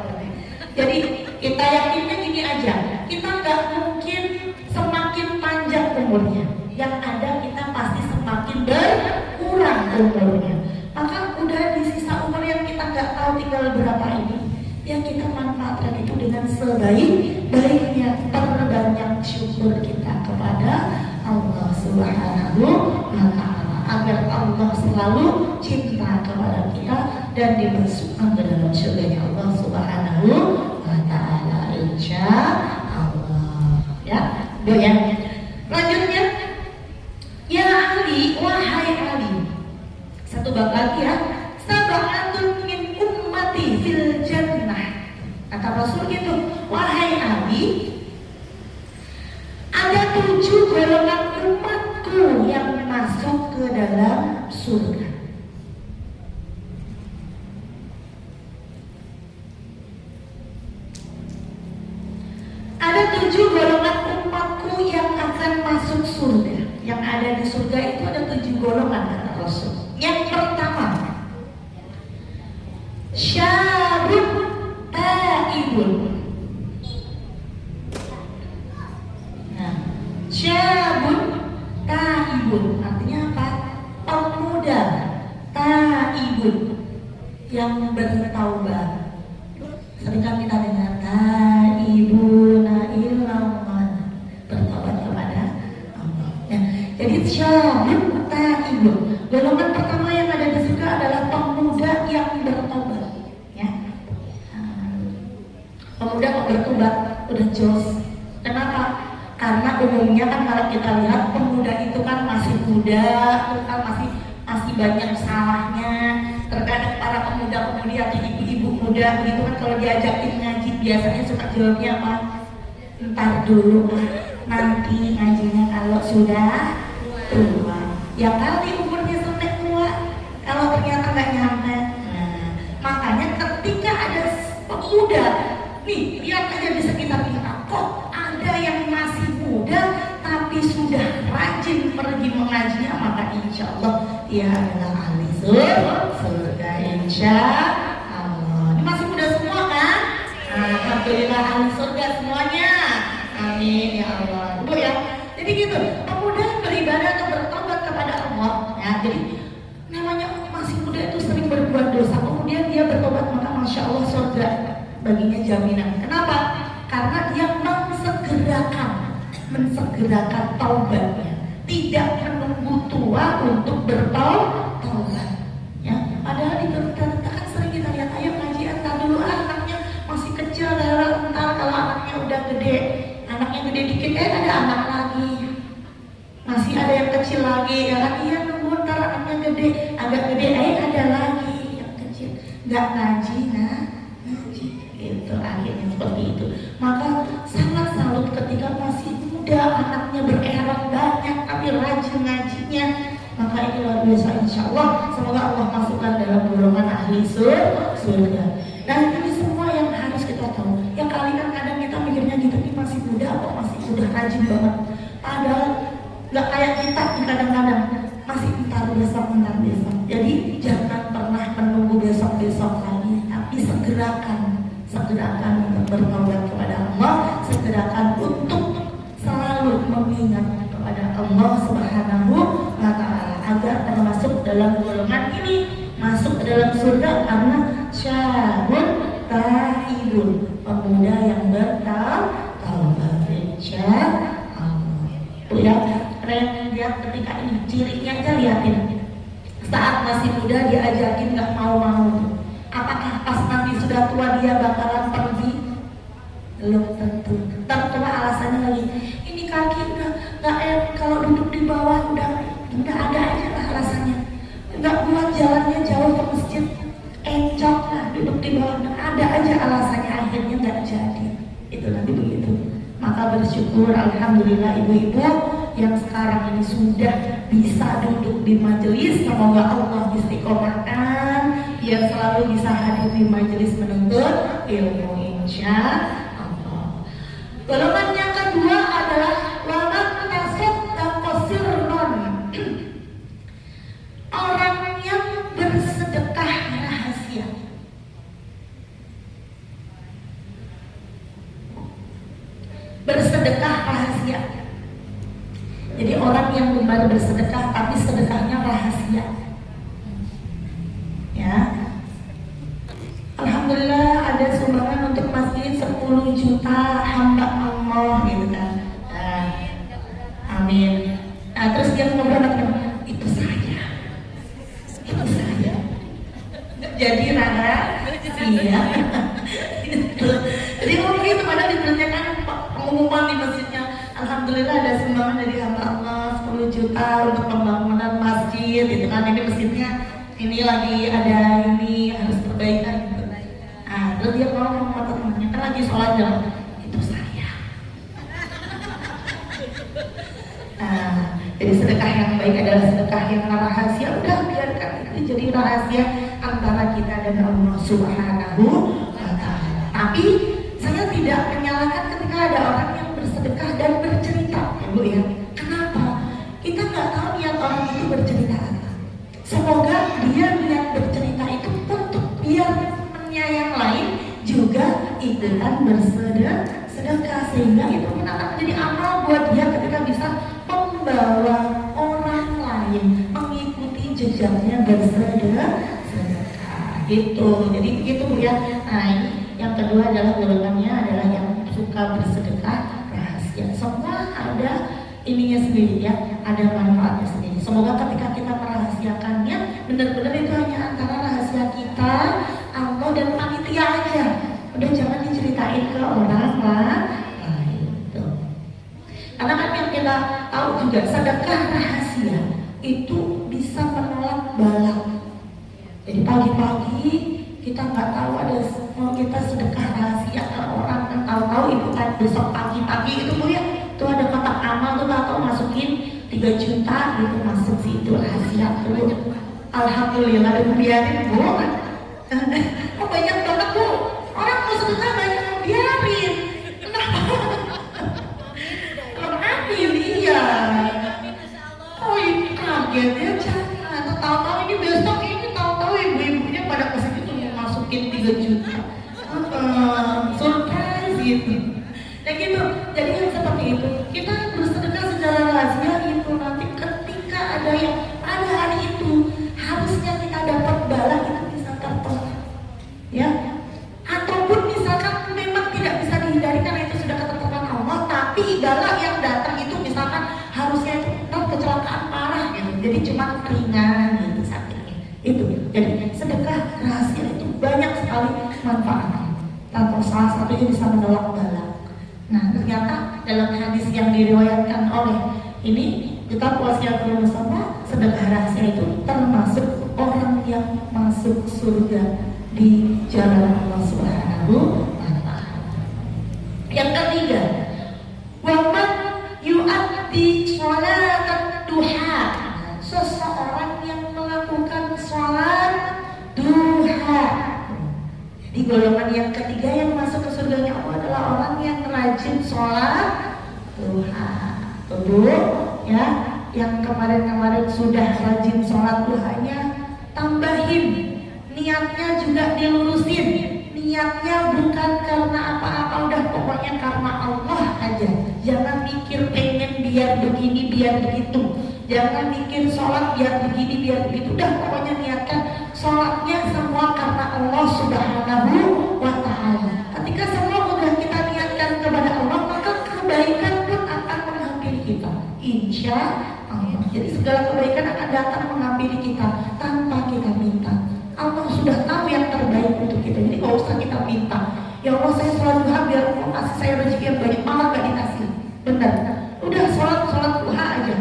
Jadi kita yakinnya gini aja. Kita nggak mungkin semakin panjang umurnya. Yang ada kita pasti semakin berkurang umurnya. Maka udah di sisa umur yang kita nggak tahu tinggal berapa ini, yang kita manfaatkan itu dengan sebaik-baiknya. Perbanyak syukur kita kepada Allah Subhanahu wa ta'ala, agar Allah selalu cinta kepada kita dan dimasukkan ke dalam surganya Allah Subhanahu wa ta'ala, insya Allah. Ya, ya. Lanjutnya, ya Ali, wahai Ali. Satu bab lagi ya. Sab'atun min ummati fil jannah. Kata Rasul gitu, wahai Ali, ada 7 golongan umatku yang masuk ke yang bertaubat. Sering kan kita dengar taibuna ilallah, bertaubat kepada Allah. Nah, jadi syabun taibun, golongan pertama yang ada di surga adalah pemuda yang bertobat. Ya, pemuda kok bertobat udah jos. Kenapa? Karena umumnya kan kalau kita lihat pemuda itu kan masih muda, kan masih banyak salahnya. Terkadang para pemuda-pemudi atau ibu-ibu muda begitu kan kalau diajakin ngaji biasanya suka jawabnya apa? Ntar dulu, nanti ngajinya kalau sudah tua. Ya kali umurnya sampai tua, kalau ternyata nggak nyampe. Nah, makanya ketika ada pemuda, nih lihat aja di sekitar kita, kok ada yang masih muda tapi sudah rajin pergi mengajinya, maka insya Allah dia adalah ahli surga insya Allah. Ini masih muda semua kan? Alhamdulillah ahli surga semuanya. Amin ya Allah. Bu ya. Jadi gitu, pemuda beribadah atau bertobat kepada Allah. Ya, jadi namanya masih muda itu sering berbuat dosa, kemudian dia bertobat, maka masya Allah surga baginya jaminan. Kenapa? Karena dia mensegerakan taubatnya, tidak menunggu tua untuk bertaubat. Ya, padahal di kita kan sering kita lihat, ayo ngaji antar dulu anaknya masih kecil, ntar kalau anaknya udah gede, anaknya gede dikit, ada anak lagi, masih ada yang kecil lagi, ya kan? Iya, nunggu ntar anaknya gede, agak gede, ada lagi yang kecil, nggak ngaji, ngaji, itu akhirnya seperti itu. Maka sangat salut ketika masih muda anaknya bererat banyak tapi rajin ngajinya, maka ini luar biasa insya Allah. Semoga Allah masukkan dalam golongan ahli surga. Nah, ini semua yang harus kita tahu. Ya kali kan kadang kita mikirnya gitu, ini masih muda apa masih udah rajin banget, padahal nggak kayak kita kadang-kadang masih entar besok. Jadi jangan pernah menunggu besok lagi, tapi segerakan untuk bertaubat kepada Allah, segerakan untuk selalu mengingat kepada Allah Subhanahu wa Ta'ala agar termasuk dalam golongan ini, masuk ke dalam surga karena syabun taibun, pemuda yang bertaubat insya Allah. Tuh ya, keren lihat ketika ini cirinya aja, lihatin. Saat masih muda diajakin nggak mau. Apakah pas nanti sudah tua dia bakalan pergi? Belum tentu. Tertua alasannya lagi, ini kaki udah nggak kalau duduk di bawah udah ada aja lah alasannya. Nggak buat jalannya jauh ke masjid, encok lah duduk di bawah, ada aja alasannya, akhirnya nggak jadi. Itulah begitu. Maka bersyukur alhamdulillah ibu-ibu yang sekarang ini sudah bisa duduk di majelis. Semoga Allah istiqomahkan biar selalu bisa hadir di majelis menuntut ilmu insya Allah. Golongan yang kedua adalah waman tasaddaqa sirran, orang yang bersedekah rahasia. Bersedekah rahasia. Jadi orang yang gemar bersedekah tapi sedekahnya rahasia. Ya. Alhamdulillah ada sumbangan untuk masjid 10 juta hamba Allah gitu kan. Amin. Nah, terus dia ngobrol itu saya. Jadi rahasia. Jadi ngomong gitu, padahal dipercayakan pengumuman di masjidnya. Alhamdulillah ada sumbangan dari hamba Allah 10 juta untuk pembangunan masjid gitu kan. Ini masjidnya ini lagi ada ini harus perbaikan gitu. Nah, terus dia ngomong sama temannya kan lagi sholat jalan, itu saya. Nah, jadi sedekah yang baik adalah sedekah yang rahasia. Udah biarkan itu jadi rahasia antara kita dan Allah Subhanahu wa Ta'ala. Tapi saya tidak menyalahkan ketika ada orang yang bersedekah dan bercerita, ya Bu ya. Kenapa? Kita nggak tahu niat orang itu bercerita apa. Semoga dia niat bercerita itu untuk biar temannya yang lain juga ikutan bersedekah, sehingga itu akan menjadi amal buat dia ketika bisa membawa orang lain mengikuti jejaknya bersedekah. gitu. Jadi begitu Bu ya. Nah ini yang kedua adalah golongannya adalah yang suka bersedekah rahasia. Semua ada ininya sendiri ya, ada manfaatnya sendiri. Semoga ketika kita merahasiakannya, benar-benar itu hanya antara rahasia kita, Allah dan panitia aja. Udah jangan diceritain ke orang lain. Karena kan yang kita tahu juga sedekah rahasia itu bisa menolak bala. Jadi pagi-pagi kita nggak tahu ada mau kita sedekah rahasia ke orang, kan tahu-tahu itu kan besok pagi-pagi itu Bu ya, itu ada kotak amal tuh tahu masukin 3 juta gitu masuk situ rahasia tuh. Alhamdulillah udah biarin Bu. Oh banyak banget Bu, orang mau sedekah banyak yang biarin. Kenapa? Amin iya. Oh ini kaget ya jangan. Tahu-tahu ini besok ini tahu-tahu ibu-ibunya pada kesini tuh mau masukin 3 juta. Surprise gitu. Nah gitu. Jadi yang seperti itu kita bersedekah secara rahasia itu nanti ketika ada yang pada hari itu harusnya kita dapat bala itu bisa tertolak. Ya. Ataupun misalkan memang tidak bisa dihindari karena itu sudah ketetapan Allah, tapi bala yang datang itu misalkan harusnya itu kecelakaan parah gitu. Jadi cuma ringan gitu sakitnya. Itu. Jadi sedekah rahasia itu banyak sekali manfaatnya. Tanpa salah satunya bisa menolak bala. Nah ternyata dalam hadis yang diriwayatkan oleh ini kita wasiatul bersama, sedekah rahasia itu termasuk orang yang masuk surga di jalan Allah Subhanahu wa Ta'ala. Yang ketiga, waman yu'addi sholatan duha, seseorang yang melakukan sholat duha. Jadi golongan yang ketiga yang masuk ke surganya Allah adalah orang yang rajin sholat duha. Tuh ya, yang kemarin-kemarin sudah rajin sholat duhanya, tambahin niatnya juga dilurusin. Niatnya bukan karena apa-apa, udah pokoknya karena Allah aja. Jangan mikir pengen biar begini biar begitu. Jangan mikir sholat biar begini biar begitu. Udah pokoknya niatkan sholatnya semua karena Allah Subhanahu wa Ta'ala. Ketika semua udah kita niatkan kepada Allah, maka kebaikan pun akan menghampiri kita, insya Allah. Jadi segala kebaikan akan datang menghampiri kita tanpa kita minta. Allah sudah tahu yang terbaik untuk kita. Jadi gak usah kita minta, ya Allah saya sholat duha biar Allah kasih saya rezeki yang banyak, malah gak dikasih. Benar, udah sholat duha aja,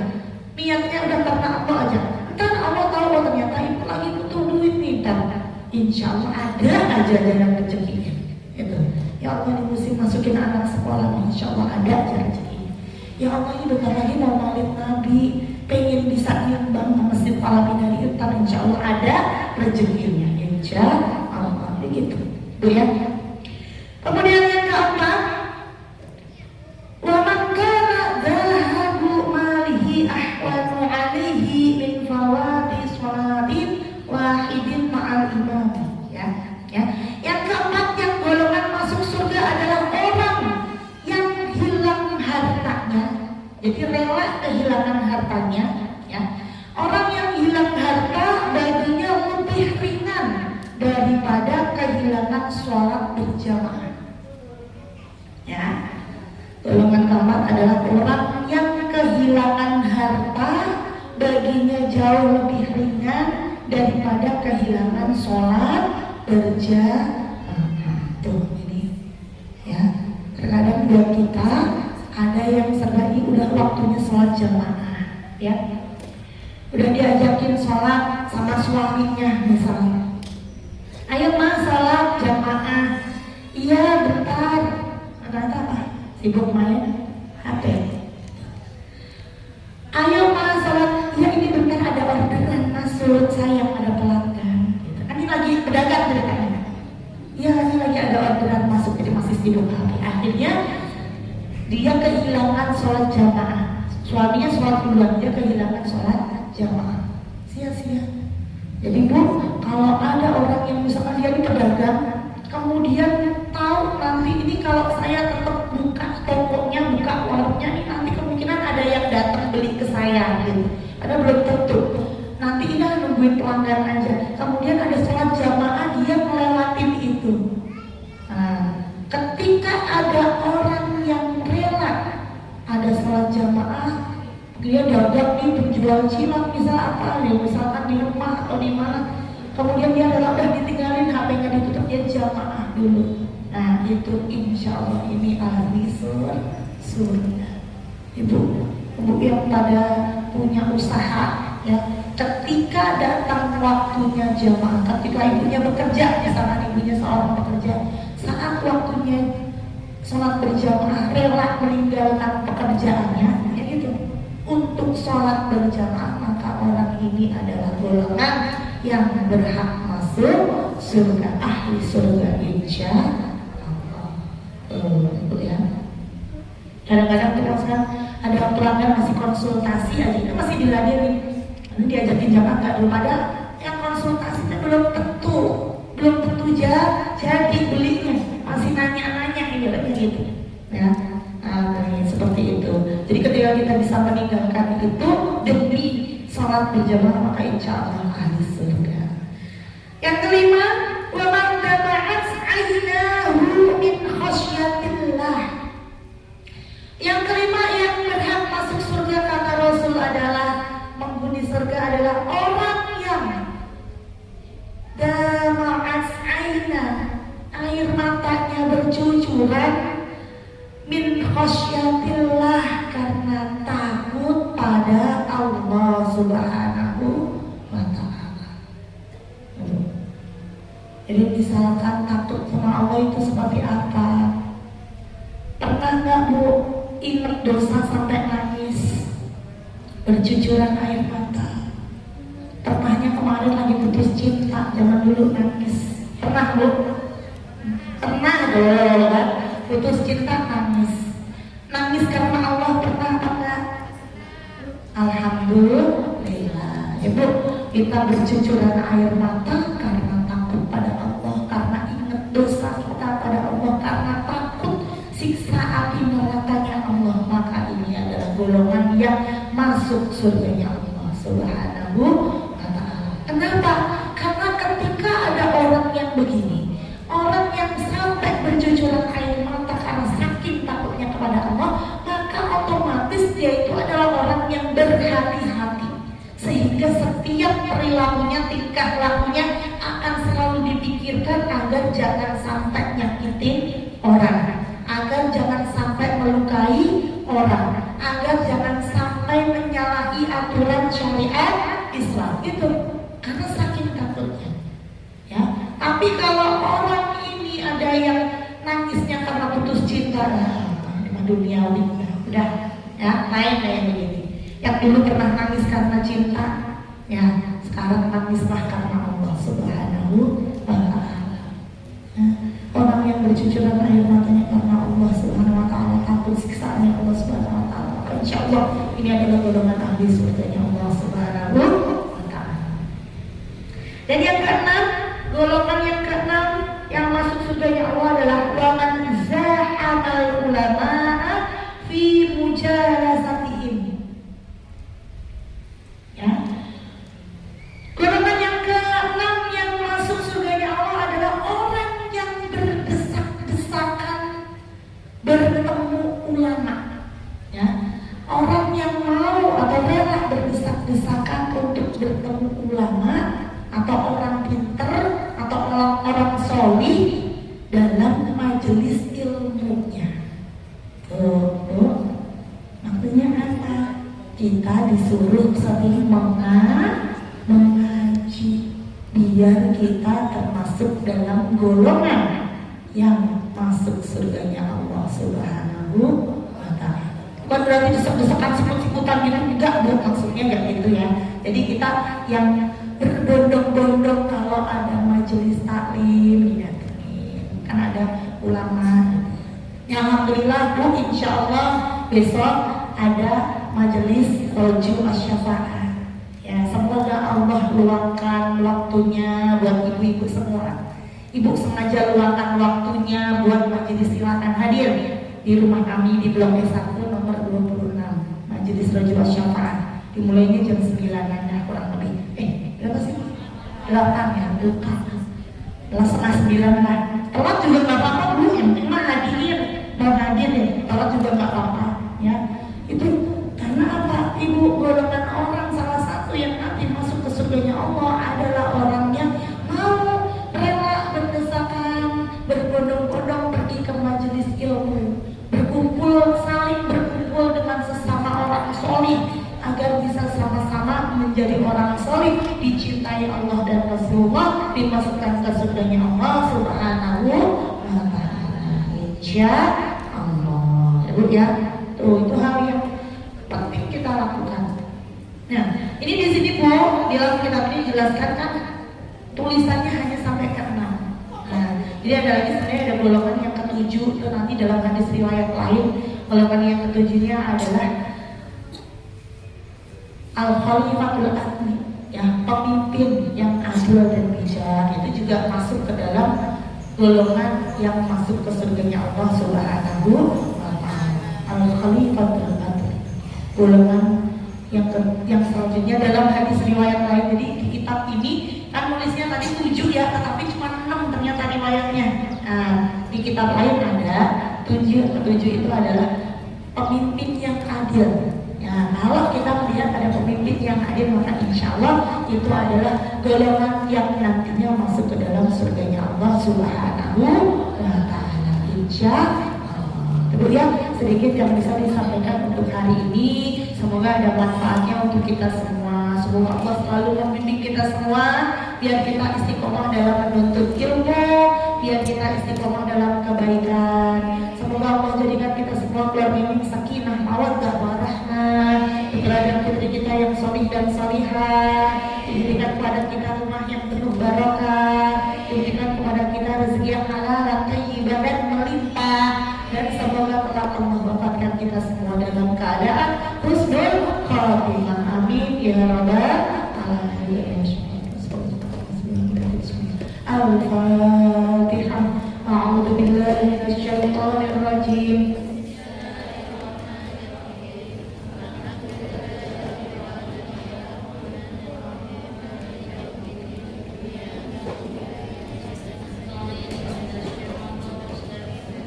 niatnya udah karena Allah aja. Ntar Allah tahu, oh ternyata ibu lagi butuh duit nih, dan insya Allah ada aja jalan rezekinya. Itu. Ya Allah ini mesti masukin anak sekolah, insya Allah ada aja rezekinya. Ya Allah ini bentar lagi mau maulid Nabi, pengen bisa nyumbang ke Masjid Al-Bidari, ntar insya Allah ada rezekinya, insya Allah. Begitu, Bu ya. Kemudian yang keempat, wa man kana dhahabu malihi ahwanu alaihi min fawati sholatin wahidin ma'al imam. Ya. Yang keempat yang golongan masuk surga adalah orang yang hilang hartanya. Jadi rela kehilangan hartanya, ya. Orang yang hilang harta baginya lebih ringan daripada kehilangan sholat berjamaah. Ya. Golongan keempat adalah orang yang kehilangan harta baginya jauh lebih ringan daripada kehilangan sholat berjamaah. Tuh ini, ya. Terkadang buat kita ada yang serba ini udah waktunya sholat jamaah, ya. Udah diajakin sholat sama suaminya misalnya. Ayo mas sholat jamaah. Iya bentar. Ternyata apa? Sibuk main HP. Ayo mas sholat. Ya ini bentar ada orderan masuk, saya ada pelanggan. Gitu. Kan ini lagi pedagang ceritanya. Ya ini lagi ada orderan masuk, jadi masih sibuk HP. Akhirnya dia kehilangan sholat jamaah. Suaminya sholat duluan, dia kehilangan sholat jamaah. Sia-sia. Jadi Bu, kalau ada orang yang misalkan dia di pedagang, kemudian tahu nanti ini kalau saya tetap buka tokonya, buka warungnya, ini nanti kemungkinan ada yang datang beli ke saya gitu. Ada belum tentu. Nanti ini nungguin pelanggan aja. Kemudian ada sholat jamaah, ada orang yang rela, ada sholat jamaah, dia dagang nih penjual cilok misal apa, ya misalkan di rumah atau di mana, kemudian dia rela udah ditinggalin HP-nya ditutup, dia jamaah dulu. Nah itu insya Allah ini ahli surga. Ibu yang pada punya usaha ya, ketika datang waktunya jamaah, ketika ibunya bekerja, misalkan ibunya seorang pekerja, saat waktunya sholat berjamaah rela meninggalkan pekerjaannya ya gitu untuk sholat berjamaah, maka orang ini adalah golongan yang berhak masuk surga, ahli surga insya Allah. Itu ya. Kadang-kadang kita sekarang ada pelanggan masih konsultasi aja, itu masih diladenin, nanti diajakin jamaah nggak dulu, padahal yang konsultasi itu belum tentu jadi belinya, masih nanya-nanya gitu ya. Nah, seperti itu. Jadi ketika kita bisa meninggalkan itu demi sholat berjamaah, maka insya Allah ahli surga. Yang kelima, wa man tabaat ainahu min khasyatillah. Yang kelima yang berhak masuk surga kata Rasul adalah, penghuni surga adalah orang yang dama'at aina, air matanya bercucuran, min khasyatillah, karena takut pada Allah Subhanahu wa ta'ala. Jadi misalkan takut sama Allah itu seperti apa? Pernah nggak Bu ingat dosa sampai nangis, bercucuran air mata? Pernahnya kemarin lagi putus cinta, zaman dulu nangis. Pernah Bu? Pernah dong kan? Putus cinta nangis. Nangis karena Allah pernah apa enggak? Alhamdulillah. Ibu, kita bercucuran air mata karena takut pada Allah, karena ingat dosa kita pada Allah, karena takut siksa api nerakanya Allah, maka ini adalah golongan yang masuk surganya Allah Subhanahu wa ta'ala. Kenapa? Karena ketika ada orang yang begini, orang yang sampai bercucuran air mata karena saking takutnya kepada Allah, maka otomatis dia itu adalah orang yang berhati-hati, sehingga setiap perilakunya, tingkah lakunya akan selalu dipikirkan agar jangan sampai nyakitin orang, agar jangan sampai melukai orang, agar jangan sampai menyalahi aturan syariat Islam itu, karena saking takutnya ya. Tapi kalau orang ini ada yang nangisnya karena putus cinta, duniawi, udah ya, lain kayak begini. Yang dulu pernah nangis karena cinta, ya sekarang nangislah karena Allah Subhanahu wa ta'ala. Orang yang bercucuran air matanya karena Allah Subhanahu wa ta'ala, takut siksaannya Allah Subhanahu wa ta'ala, maka insya Allah ini adalah golongan ahli surganya Allah Subhanahu wa ta'ala. Dan yang keenam, golongan yang keenam yang masuk surganya Allah adalah wa man zahamal ulama'a fi mujalasatihim. Ya. Golongan yang keenam yang masuk surganya Allah adalah orang yang berdesak-desakan bertemu ulama. Ya. Orang yang mau atau rela berdesak-desakan untuk bertemu ulama atau orang pinter atau orang solih dalam majelis ilmunya. Maksudnya apa? Kita disuruh sering mengaji biar kita termasuk dalam golongan yang masuk surganya Allah Subhanahu wa ta'ala. Bukan berarti desek-desekan sikut-sikutan gitu, enggak, Bu, maksudnya enggak gitu ya. Jadi kita yang berbondong-bondong kalau ada majelis taklim didatengin, kan ada ulama. Ya, alhamdulillah Bu, insya Allah besok ada majelis Roju Asy-Syafa'ah. Ya, semoga Allah luangkan waktunya buat ibu-ibu semua. Ibu sengaja luangkan waktunya buat majelis, silakan hadir di rumah kami di Blok S1 nomor 26, majelis Roju Asy-Syafa'ah. Dimulainya jam 9-an ya, kurang lebih. Berapa sih? 8 ya, lupa. 8:30 lah. Telat juga nggak apa-apa Bu, yang penting mah hadir. non hadir ya, sholat juga nggak apa-apa ya. Itu karena apa? Ibu, golongan orang salah satu yang nanti masuk ke surganya Allah adalah orang yang mau rela berdesakan, berbondong-bondong pergi ke majelis ilmu, berkumpul, saling berkumpul dengan sesama orang solih agar bisa sama-sama menjadi orang solih, dicintai Allah dan Rasulullah, dimasukkan ke surganya Allah Subhanahu wa Ta'ala. Insya Allah. Ibu ya, tuh itu hal yang penting kita lakukan. Nah, ini di sini Bu, di dalam kitab ini jelaskan kan tulisannya hanya sampai ke-6. Nah, jadi ada lagi sebenarnya ada golongan yang ke-7 itu nanti dalam hadis riwayat lain. Golongan yang ke-7-nya adalah al-khalifatul adli, ya, pemimpin yang adil dan bijak. Itu juga masuk ke dalam golongan yang masuk ke surganya Allah Subhanahu wa Ta'ala. Al-khalifatul adli, golongan yang selanjutnya dalam hadis riwayat lain. Jadi di kitab ini kan nulisnya tadi 7 ya, tetapi cuma 6 ternyata riwayatnya. Nah, di kitab lain ada 7. Ke-7 itu adalah pemimpin yang adil. Nah, kalau kita melihat ada pemimpin yang adil, maka insya Allah itu adalah golongan yang nantinya masuk ke dalam surganya Allah Subhanahu wa Ta'ala. Insya Allah. Itu ya sedikit yang bisa disampaikan untuk hari ini. Semoga ada manfaatnya untuk kita semua. Semoga Allah selalu membimbing kita semua, biar kita istiqomah dalam menuntut ilmu, biar kita istiqomah dalam kebaikan. Semoga Allah jadikan kita semua keluarga yang sakinah, mawaddah, warahmah, keberadaan putri kita yang solih dan solihah, diberikan kepada kita rumah yang penuh barokah, diberikan kepada kita rezeki yang halal, thayyibah dan melimpah, dan semoga telah Allah wafatkan kita semua dalam keadaan husnul khatimah. Amin ya rabbal alamin. Al-Fatihah. A'udzu billahi minasyaitonir rajim.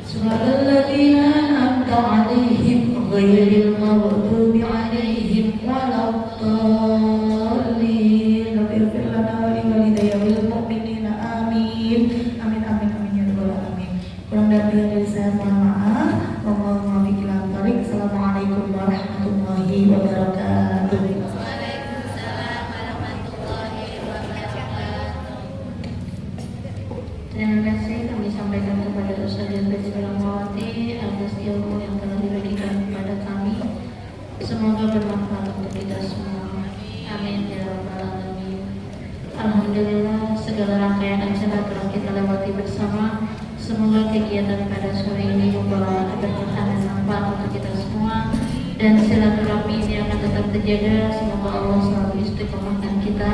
Siratal ladzina an'amta 'alaihim ghairil maghdubi 'alaihim waladdallin. Rabbighfir lana wa li walidayya wal mu'minina. Amin. Amin amin amin ya rabbal alamin. Kurang lebih dari saya mohon maaf. Allahumma biqil antarik. Assalamualaikum warahmatullahi wabarakatuh. Terima kasih kami sampaikan kepada Ustazah Betty Rahmawati atas ilmu yang telah diberikan kepada kami. Semoga bermanfaat untuk kita semua. Amin ya rabbal alamin. Alhamdulillah, segala rangkaian acara telah kita lewati bersama. Semoga kegiatan pada sore ini membawa keberkahan dan manfaat untuk kita semua, dan silaturahmi ini akan tetap terjaga. Semoga Allah selalu istiqomahkan kita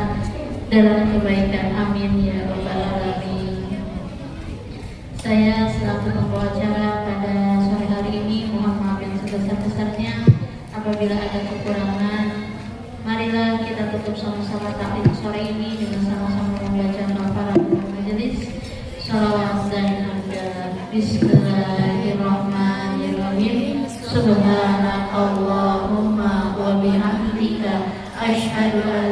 dalam kebaikan. Amin ya rabbal alamin. Saya selaku pembawa acara pada sore hari ini mohon maaf yang sebesar-besarnya apabila ada kekurangan. Marilah kita tutup sama-sama taklim sore ini dengan sama-sama membaca al-Fatihah majelis, salawat dan hamdalah. Bismillahirrahmanirrahim. Subhanakallahumma wa bihamdika asyhadu an